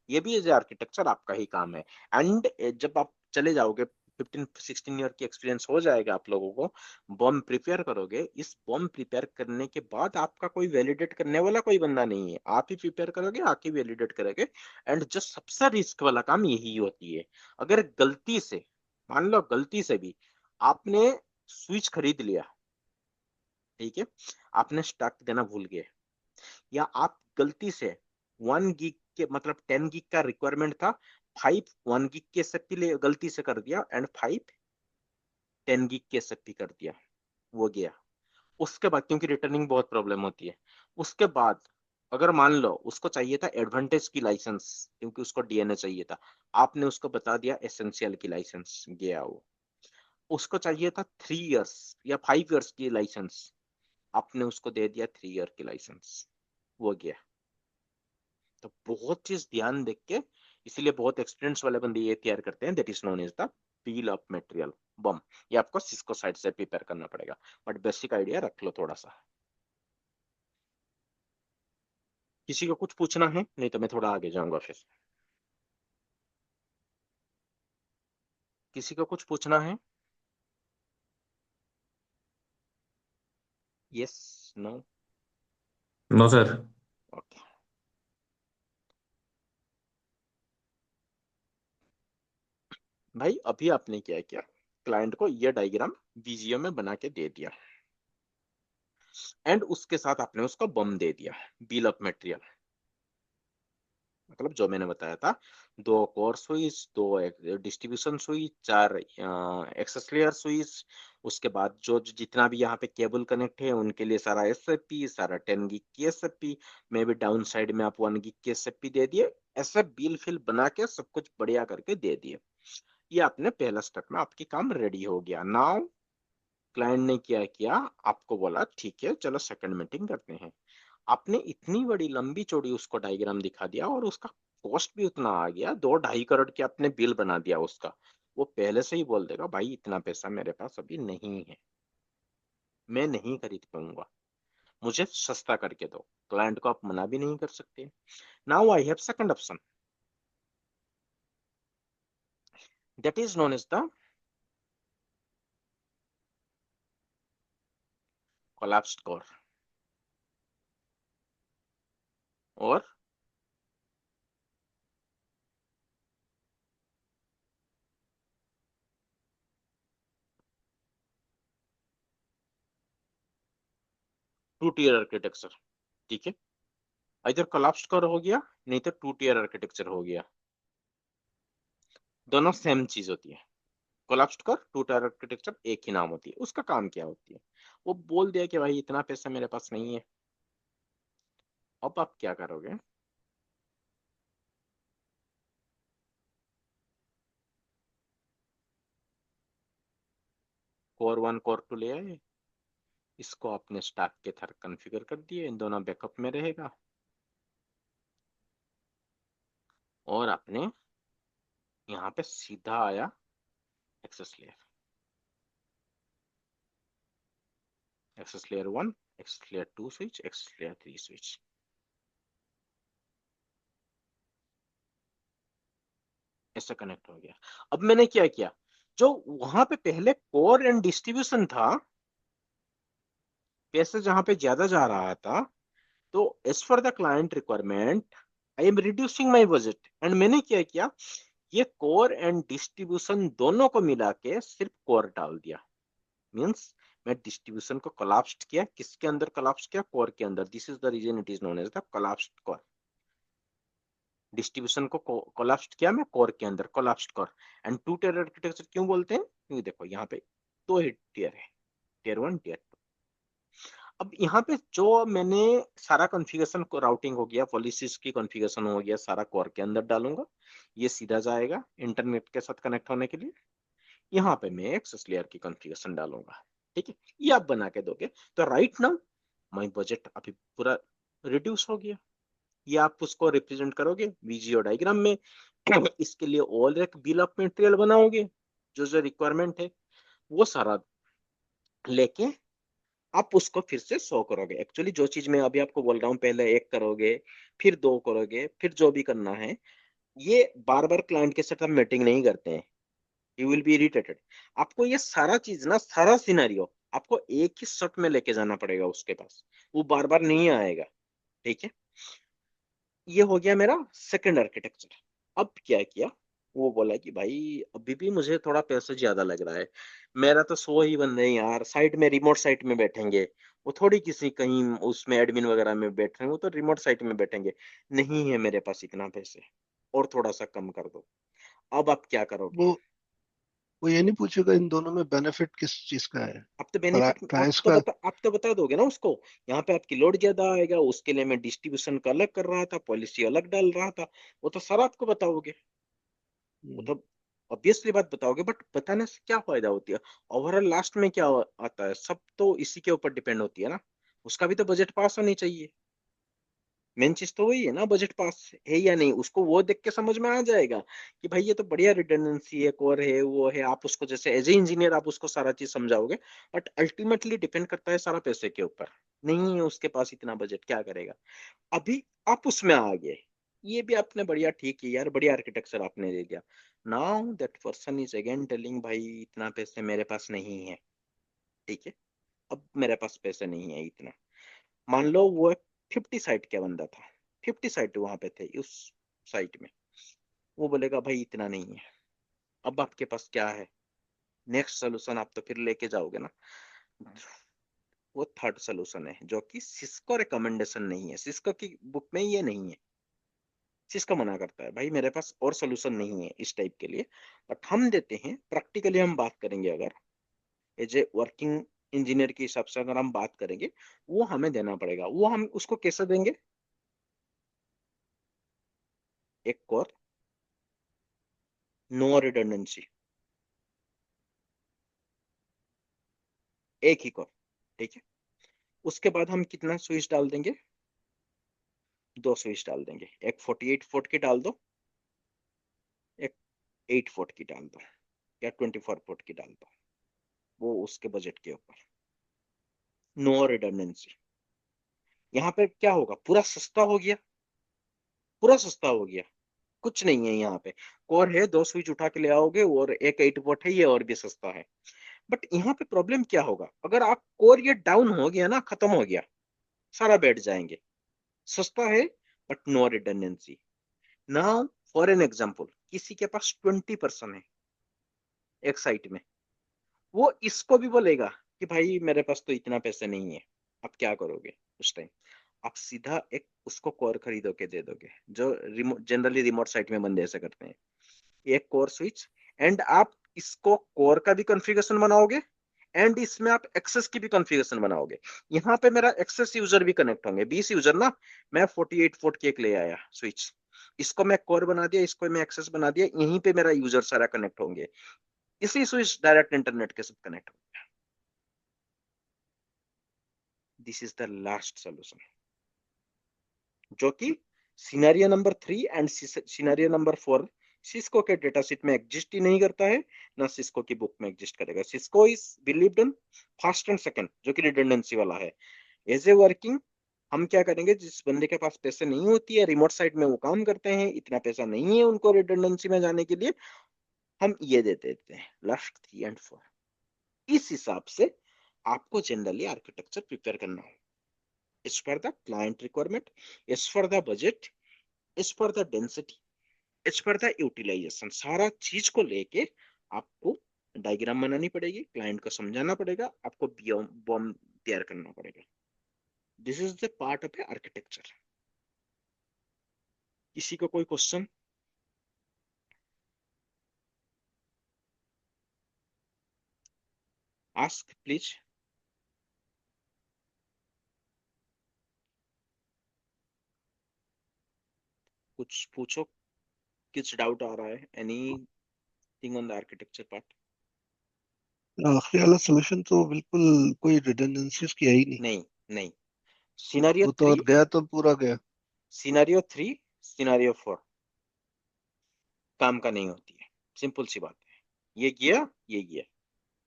ये भी एज आर्किटेक्चर आपका ही काम है। एंड जब आप चले जाओगे 15 16 ईयर की एक्सपीरियंस हो जाएगा आप लोगों को, बम प्रिपेयर करोगे, इस बम प्रिपेयर करने के बाद आपका कोई वैलिडेट करने वाला कोई बंदा नहीं है, आप ही प्रिपेयर करोगे, आप ही वैलिडेट करोगे। एंड जो सबसे रिस्क वाला काम यही होती है, अगर गलती से, मान लो गलती से भी आपने स्विच खरीद लिया, ठीक है, आपने स्टॉक देना भूल गए, या आप गलती से 1 गिग के मतलब 10 गिग का रिक्वायरमेंट था, 5 1 गिग के एसएफपी गलती से कर दिया एंड 5 10 गिग के एसएफपी कर दिया, वो गया। उसके बाद क्योंकि रिटर्निंग बहुत प्रॉब्लम होती है, उसके बाद अगर मान लो उसको चाहिए था एडवांटेज की लाइसेंस, क्योंकि उसको डीएनए चाहिए था, आपने उसको बता दिया एसेंशियल की लाइसेंस, गया वो। उसको चाहिए था 3 इयर्स या 5 इयर्स की लाइसेंस, आपने उसको दे दिया 3 ईयर की लाइसेंस, वो गया। तो बहुत चीज ध्यान देख के, इसीलिए बहुत एक्सपीरियंस वाले बंदे ये तैयार करते हैं, that is known as the bill of material BOM. ये आपको सिस्को साइड से प्रिपेयर करना पड़ेगा, बट बेसिक आइडिया रख लो थोड़ा सा। किसी को कुछ पूछना है, नहीं तो मैं थोड़ा आगे जाऊंगा फिर। किसी को कुछ पूछना है? Yes. No? No sir. Okay. भाई अभी आपने क्या किया, क्लाइंट को ये डायग्राम वीजियो में बना के दे दिया, एंड उसके साथ आपने उसको बम दे दिया, बिल ऑफ मटेरियल। मतलब जो मैंने बताया था, 2 core switch, 2 distribution switch, 4 access layer switch, उसके बाद जो जितना भी यहाँ पे केबल कनेक्ट है उनके लिए सारा एसएफपी, सारा 10 गिग की एसएफपी, मे भी डाउन साइड में आप 1 गिग की एसएफपी दे दिए, ऐसे बिल फिल बना के सब कुछ बढ़िया करके दे दिए। ये आपने पहला स्टेप में आपकी काम रेडी हो गया। नाउ क्लाइंट ने क्या किया, आपको बोला ठीक है चलो सेकंड मीटिंग करते हैं। आपने इतनी बड़ी लंबी चौड़ी उसको डायग्राम दिखा दिया और उसका कॉस्ट भी उतना आ गया, 2-2.5 करोड़ के आपने बिल बना दिया उसका। वो पहले से ही बोल देगा भाई इतना पैसा मेरे पास अभी नहीं है, मैं नहीं खरीद पाऊंगा, मुझे सस्ता करके दो। क्लाइंट को आप मना भी नहीं कर सकते। Now I have second option, that is known as the collapsed core और 2 tier आर्किटेक्चर। ठीक है, इधर कोलैप्स्ड कोर हो गया, नहीं तो 2 tier आर्किटेक्चर हो गया, दोनों सेम चीज होती है। कोलैप्स्ड कर 2 टायर आर्किटेक्चर एक ही नाम होती है, उसका काम क्या होती है, वो बोल दिया कि भाई इतना पैसा मेरे पास नहीं है। अब आप क्या करोगे, कोर 1 कोर 2 ले आए, इसको आपने स्टैक के थर कॉन्फ़िगर कर दिए, इन दोनों बैकअप में रहेगा। और आपने यहाँ पे सीधा आया access layer, access layer 1, access layer 2 switch, access layer 3 switch, ऐसा कनेक्ट हो गया। अब मैंने क्या किया, जो वहां पे पहले कोर एंड डिस्ट्रीब्यूशन था, पैसे जहां पे ज्यादा जा रहा था, तो as for the client requirement I am reducing my budget, and मैंने क्या किया, ये कोर एंड डिस्ट्रीब्यूशन दोनों को मिला के सिर्फ कोर डाल दिया। मींस मैं डिस्ट्रीब्यूशन को कोलैप्स्ड किया, किसके अंदर कोलैप्स्ड किया, कोर के अंदर। This is the reason it is known as the collapsed core. Distribution को कोलैप्स्ड किया मैं कोर के अंदर, collapsed core. And 2 tier architecture क्यों बोलते हैं, क्योंकि देखो यहाँ पे 2 ही टियर है, टियर 1 टियर 2। अब यहाँ पे जो मैंने सारा कॉन्फ़िगरेशन को, राउटिंग हो गया, पॉलिसीज की कॉन्फ़िगरेशन हो गया, सारा कोर के अंदर डालूंगा, ये सीधा जाएगा इंटरनेट के साथ कनेक्ट होने के लिए। यहाँ पे मैं एक्सेस लेयर की कॉन्फ़िगरेशन डालूंगा। ठीक है, ये आप बना के दोगे तो राइट नाउ माई बजट अभी पूरा रिड्यूस हो गया। ये आप उसको रिप्रेजेंट करोगे वीजीओ डायग्राम में। इसके लिए और एक बिल ऑफ मटेरियल बनाओगे, जो जो रिक्वायरमेंट है वो सारा लेके आप उसको फिर से 100 करोगे। एक्चुअली जो चीज मैं अभी आपको बोल रहा हूँ, पहले 1 करोगे, फिर 2 करोगे, फिर जो भी करना है, ये बार बार क्लाइंट के साथ हम मीटिंग नहीं करते हैं, यू विल बी इरिटेटेड। आपको ये सारा चीज ना, सारा सिनेरियो आपको एक ही शॉट में लेके जाना पड़ेगा उसके पास, वो बार बार नहीं आएगा। ठीक है, ये हो गया मेरा सेकंड आर्किटेक्चर। अब क्या किया, वो बोला कि भाई अभी भी मुझे थोड़ा पैसा ज्यादा लग रहा है, मेरा तो 100 ही बंदे हैं यार, साइट में रिमोट साइट में बैठेंगे, वो थोड़ी किसी कहीं उसमें एडमिन वगैरह में बैठ रहे हैं, वो तो रिमोट साइट में बैठेंगे, नहीं है मेरे पास इतना पैसे, और थोड़ा सा कम कर दो। अब आप क्या करोगे, वो वो ये नहीं पूछेगा इन दोनों में बेनिफिट किस चीज का है? आप तो बेनिफिट क्लाइंट्स का। आप तो बता दोगे ना उसको, यहाँ पे आपकी लोड ज्यादा आएगा, उसके लिए मैं डिस्ट्रीब्यूशन का अलग कर रहा था, पॉलिसी अलग डाल रहा था, वो तो सारा आपको बताओगे, वो हम्म, तो ऑब्वियसली बात बताओगे, बट बताने से क्या फायदा होती है, ओवरऑल लास्ट में क्या आता है, सब तो इसी के ऊपर डिपेंड होती है ना, उसका भी तो बजट पास होनी चाहिए। मेन चीज तो वही है ना, बजट पास है या नहीं, उसको वो देख के समझ में आ जाएगा कि भाई ये तो बढ़िया रिडंडेंसी है, कोर है, वो है, आप उसको जैसे एज ए इंजीनियर आप उसको सारा चीज समझाओगे, बट अल्टीमेटली डिपेंड करता है सारा पैसे के ऊपर। नहीं है उसके पास इतना बजट, क्या करेगा। अभी आप उसमें आ गए, ये भी आपने बढ़िया ठीक है यार, बढ़िया आर्किटेक्चर आपने दे दिया। Now that person is again telling भाई इतना पैसे मेरे पास नहीं है। ठीक है, अब मेरे पास पैसे नहीं है इतना, मान लो वो एक 50 साइट का बंदा था, 50 साइट वहां पे थे उस साइट में, वो बोलेगा भाई इतना नहीं है। अब आपके पास क्या है, नेक्स्ट सोल्यूशन आप तो फिर लेके जाओगे ना, वो थर्ड सोल्यूशन है जो कि सिस्को रिकमेंडेशन नहीं है, सिस्को की बुक में ये नहीं है। सिस्को मना करता है भाई मेरे पास और सोल्यूशन नहीं है इस टाइप के लिए, बट हम देते हैं। प्रैक्टिकली हम बात करेंगे, अगर एज ए वर्किंग इंजीनियर के हिसाब से अगर हम बात करेंगे, वो हमें देना पड़ेगा। वो हम उसको कैसे देंगे, एक कोर, नो रिडंडेंसी, एक ही कोर, ठीक है। उसके बाद हम कितना स्विच डाल देंगे, 2 स्विच डाल देंगे। एक 48 वोल्ट की डाल दो, एक 8 वोल्ट की डाल दो, या 24 वोल्ट की डाल दो, वो उसके बजट के ऊपर। No redundancy. यहाँ पे क्या होगा, पूरा सस्ता हो गया, पूरा सस्ता हो गया। कुछ नहीं है यहाँ पे, कोर है, 2 स्विच उठा के ले आओगे, और एक 8 वोल्ट है, ये और भी सस्ता है। बट यहाँ पे प्रॉब्लम क्या होगा, अगर आप कोर ये डाउन हो गया ना, खत्म हो गया, सारा बैठ जाएंगे। सस्ता है but no redundancy. Now for an example, किसी के पास 20% है एक साइट में, वो इसको भी बोलेगा कि भाई मेरे पास तो इतना पैसे नहीं है। अब क्या करोगे उस टाइम, आप सीधा एक उसको कोर खरीदो के दे दोगे, जो जनरली रिमोट साइट में बंदे ऐसे करते हैं। एक कोर स्विच, एंड आप इसको कोर का भी कॉन्फ़िगरेशन बनाओगे, एंड इसमें आप एक्सेस की भी कॉन्फ़िगरेशन बनाओगे। यहाँ पे मेरा एक्सेस यूजर भी कनेक्ट होंगे, 20 यूजर ना। मैं 48 वोल्ट की एक ले आया स्विच, इसको मैं कोर बना दिया, इसको मैं एक्सेस बना दिया, यहीं पे मेरा यूजर सारा कनेक्ट होंगे, इसी स्विच डायरेक्ट इंटरनेट के साथ कनेक्ट होंगे। This is the last solution, जो कि scenario number 3 and scenario number 4 Cisco के डेटा शीट में एग्जिस्ट ही नहीं करता है, ना सिस्को की बुक में एग्जिस्ट करेगा। Cisco is believed in first and second, जो कि रिडंडेंसी वाला है। एज ए वर्किंग हम क्या करेंगे, जिस बंदे के पास पैसे नहीं होती है, रिमोट साइट में वो काम करते हैं, इतना पैसा नहीं है उनको रिडंडेंसी में जाने के लिए, हम ये दे देते हैं लास्ट 3 एंड 4। इस हिसाब से आपको जनरली आर्किटेक्चर प्रिपेयर करना है, as per the client requirement, as per the budget, as per the density, as per the utilization। सारा चीज को लेके आपको डायग्राम बनानी पड़ेगी, क्लाइंट को समझाना पड़ेगा, आपको बॉम तैयार करना पड़ेगा। This is the part of A architecture. किसी को कोई क्वेश्चन, आस्क प्लीज। कुछ पूछो, कुछ डाउट आ रहा है, any thing on the architecture part? आखिरी वाला सोल्यूशन तो बिल्कुल कोई रिडंडेंसीज की है ही नहीं। नहीं, नहीं। सिनेरियो वो तो 3, और गया तो पूरा गया। सिनेरियो 3, सिनेरियो 4 काम का नहीं होती है, सिंपल सी बात है। ये गया, ये गया,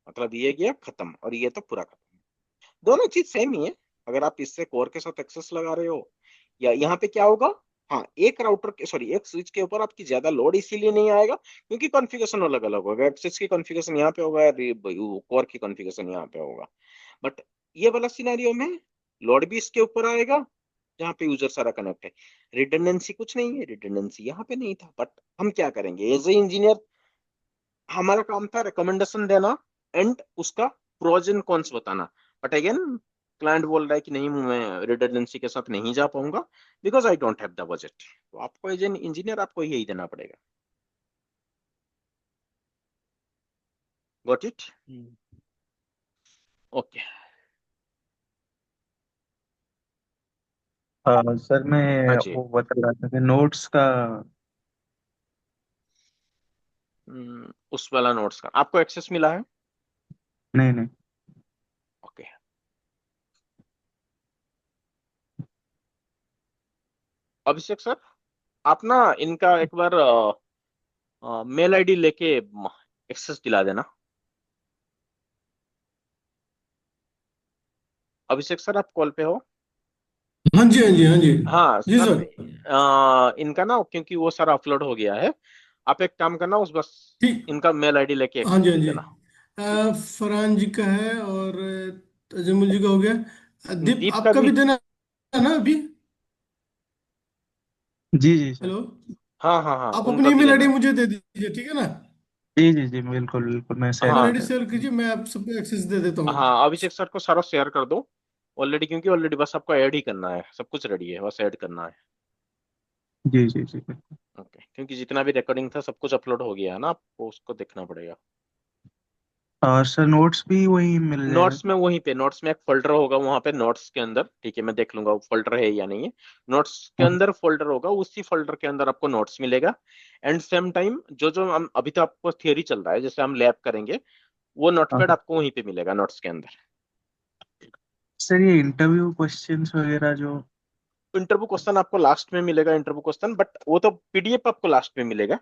मतलब ये गया खत्म, और ये तो पूरा खत्म। दोनों चीज सेम ही है। अगर आप इससे कोर के साथ एक्सेस लगा रहे हो, या यहाँ पे क्या होगा, हाँ, एक राउटर के, सॉरी, एक स्विच के ऊपर आपकी ज्यादा लोड इसीलिए नहीं आएगा क्योंकि कॉन्फ़िगरेशन अलग अलग होगा। एक्सेस की कॉन्फ़िगरेशन यहाँ पे होगा, कोर की कॉन्फ़िगरेशन यहाँ पे होगा। बट ये वाला सिनेरियो में लोड भी इसके ऊपर आएगा, जहाँ पे यूजर सारा कनेक्ट है। रिडंडेंसी कुछ नहीं है, रिडंडेंसी यहाँ पे नहीं था। बट हम क्या करेंगे, एज ए इंजीनियर हमारा काम था रिकमेंडेशन देना, एंड उसका प्रोज एंड कॉन्स बताना। बट अगेन क्लाइंट बोल रहा है कि नहीं, मैं रिडंडेंसी के साथ नहीं जा पाऊंगा because I don't have the budget. तो आपको एज एन इंजीनियर आपको यही देना पड़ेगा। Got it? ओके। सर हाँ मैं जी। वो बता रहा था कि नोट्स का। उस वाला नोट्स का आपको एक्सेस मिला है? नहीं नहीं। ओके। अभिषेक सर, आप ना इनका एक बार मेल आईडी लेके एक्सेस दिला देना। अभिषेक सर, आप कॉल पे हो? हाँ जी, हाँ जी, हाँ जी। हाँ जी सर, सर। इनका ना, क्योंकि वो सारा अपलोड हो गया है, आप एक काम करना, उस बस ठीक। इनका मेल आईडी लेके हाँ एक्सेस जी, हाँ दे जी। देना। ठीक है। फरहान जी का है और तजमुल जी का हो गया। दीप दीप का आपका भी, भी देना ना अभी? जी जी सर। हेलो। हाँ हाँ हाँ, आप उनका अपनी भी ईमेल लेना आईडी है। मुझे दे दीजिए, ठीक है ना? जी जी जी, बिल्कुल बिल्कुल, मैं शेयर ईमेल हाँ कर आईडी देता शेयर कीजिए, मैं आप सबको एक्सेस दे देता हूँ। हाँ, अभिषेक सर को सारा शेयर कर दो ऑलरेडी, क्योंकि ऑलरेडी बस आपको ऐड ही करना है, सब कुछ रेडी है, बस ऐड करना है। हूँ। जी जी जी बिल्कुल। ओके, क्योंकि जितना भी रिकॉर्डिंग था सब कुछ अपलोड हो गया है ना, आपको उसको देखना पड़ेगा। और सर नोट्स भी वही मिल जाएगा? नोट्स में वहीं पे, नोट्स में एक फोल्डर होगा वहां पे, नोट्स के अंदर, ठीक है, मैं देख लूंगा वो फोल्डर है या नहीं है। नोट्स के हाँ अंदर फोल्डर होगा, उसी फोल्डर के अंदर आपको नोट्स मिलेगा। एंड सेम टाइम जो जो हम अभी तो आपको थियरी चल रहा है, जैसे हम लैब करेंगे, वो हाँ। नोटपैड आपको वहीं पे मिलेगा नोट्स के अंदर। सर ये इंटरव्यू क्वेश्चंस वगैरह जो। इंटरव्यू क्वेश्चन आपको लास्ट में मिलेगा, इंटरव्यू क्वेश्चन, बट वो तो पीडीएफ आपको लास्ट में मिलेगा।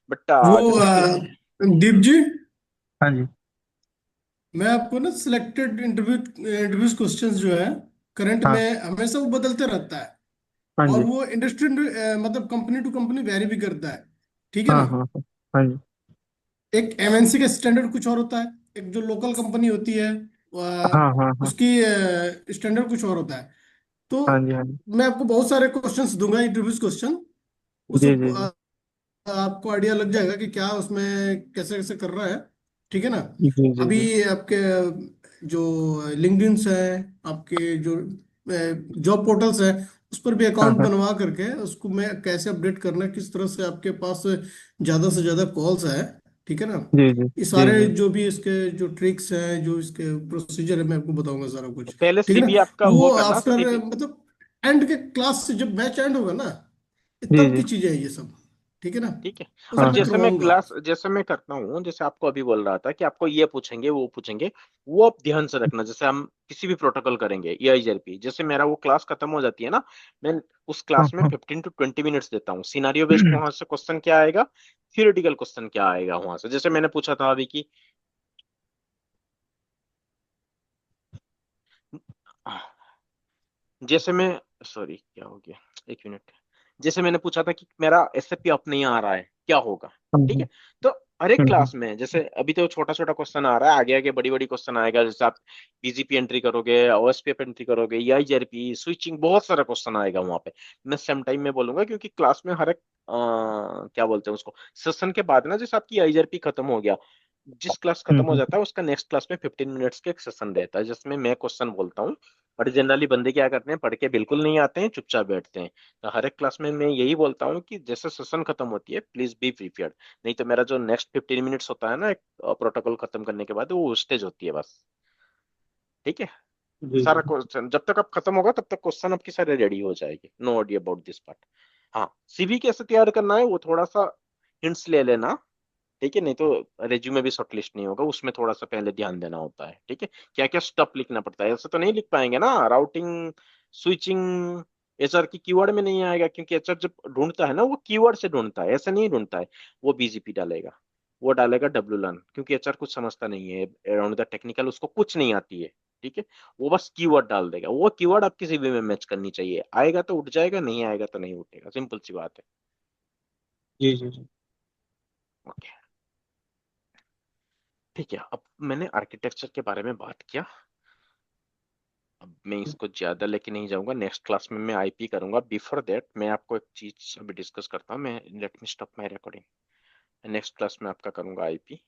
बट वो जैसे कि दीप जी, हाँ जी। मैं आपको ना सिलेक्टेड इंटरव्यूज क्वेश्चंस जो है करंट हाँ में, हमेशा वो बदलते रहता है। हाँ और जी। वो इंडस्ट्री मतलब कंपनी टू कंपनी वेरी भी करता है, ठीक है हाँ ना? हाँ हाँ। हाँ जी। एक एमएनसी का स्टैंडर्ड कुछ और होता है, एक जो लोकल कंपनी होती है हाँ हाँ हाँ। उसकी स्टैंडर्ड कुछ और होता है। तो हाँ जी हाँ जी। मैं आपको बहुत सारे क्वेश्चंस दूंगा, इंटरव्यूज क्वेश्चन। उस जी जी जी। आपको आइडिया लग जाएगा कि क्या उसमें कैसे कैसे कर रहा है, ठीक है ना? जी जी अभी जी। आपके जो लिंक्डइन्स है, आपके जो जॉब पोर्टल्स है, उस पर भी हाँ अकाउंट हाँ। बनवा करके उसको मैं कैसे अपडेट करना है, किस तरह से आपके पास ज़्यादा से ज़्यादा कॉल्स है, ठीक है ना? जी जी ये जी सारे जी। जो भी इसके जो ट्रिक्स हैं, जो इसके प्रोसीजर है, मैं आपको बताऊंगा सारा कुछ, पहले ठीक है ना? सीबी आपका वो वो करना, आफ्टर सीबी। मतलब एंड के क्लास से जब बैच एंड होगा ना, जी तब जी। की चीजें हैं ये सब, ठीक है ना? ठीक है। वो और सब हाँ मैं हाँ। जैसे मैं करवाऊंगा। क्लास, जैसे मैं करता हूँ, जैसे आपको अभी बोल रहा था कि आपको ये पूछेंगे वो पूछेंगे, वो आप ध्यान से रखना। जैसे हम किसी भी प्रोटोकॉल करेंगे, EIGRP, जैसे मेरा वो क्लास खत्म हो जाती है ना, मैं उस हाँ क्लास में हाँ। 15 to 20 मिनट्स देता हूँ। सिनारियो बेस्ड वहां से क्वेश्चन क्या आएगा, थियोरेटिकल क्वेश्चन क्या आएगा वहां से, जैसे मैंने पूछा था अभी की, जैसे मैं, सॉरी क्या हो गया, एक मिनट, जैसे मैंने पूछा था कि मेरा SAP अप नहीं आ रहा है, क्या होगा। हाँ, ठीक है, हाँ। तो हर एक हम्म। क्लास में, जैसे अभी तो छोटा छोटा क्वेश्चन आ रहा है, आगे आगे बड़ी बड़ी क्वेश्चन आएगा, जैसे आप BGP एंट्री करोगे, OSPF एंट्री करोगे, EIGRP स्विचिंग, बहुत सारा क्वेश्चन आएगा वहां पे। मैं सेम टाइम में बोलूंगा, क्योंकि क्लास में हर एक क्या बोलते हैं उसको, सेशन के बाद ना, जैसे आपकी EIGRP खत्म हो गया, जिस क्लास खत्म हो हम्म। जाता है उसका नेक्स्ट क्लास में 15 मिनट्स का एक सेशन रहता है, जिसमें मैं क्वेश्चन बोलता हूँ। और जनरली बंदे क्या करते हैं, पढ़ के बिल्कुल नहीं आते हैं, चुपचाप बैठते हैं। तो हर एक क्लास में मैं यही बोलता हूँ कि जैसे सेशन खत्म होती है, प्लीज बी प्रिपेयर्ड। नहीं तो मेरा जो नेक्स्ट 15 मिनट्स होता है ना, एक प्रोटोकॉल खत्म करने के बाद, वो स्टेज होती है बस। ठीक है, जी सारा जी। क्वेश्चन जब तक आप खत्म होगा तब तक क्वेश्चन आपकी सारे रेडी हो जाएगी, no worry about this part. हाँ, CV कैसे तैयार करना है वो थोड़ा सा हिंट्स ले लेना, ठीक है, नहीं तो रेज्यूमे भी शॉर्टलिस्ट नहीं होगा, उसमें थोड़ा सा पहले ध्यान देना होता है। ठीक है, क्या क्या स्टफ लिखना पड़ता है, ऐसे तो नहीं लिख पाएंगे ना, राउटिंग स्विचिंग HR की कीवर्ड में नहीं आएगा, क्योंकि HR जब ढूंढता है ना, वो कीवर्ड से ढूंढता है, ऐसे नहीं ढूंढता है। वो BGP डालेगा, वो डालेगा WLAN, क्योंकि HR कुछ समझता नहीं है अराउंड द टेक्निकल, उसको कुछ नहीं आती है। ठीक है, वो बस कीवर्ड डाल देगा, वो कीवर्ड आपकी CV में मैच करनी चाहिए, आएगा तो उठ जाएगा, नहीं आएगा तो नहीं उठेगा, सिंपल सी बात है। जी जी जी। ओके, ठीक है, अब मैंने आर्किटेक्चर के बारे में बात किया, अब मैं इसको ज्यादा लेके नहीं जाऊंगा, नेक्स्ट क्लास में मैं IP करूंगा। बिफोर दैट मैं आपको एक चीज अभी डिस्कस करता हूँ, मैं let me stop my recording. Next class में आपका करूंगा IP।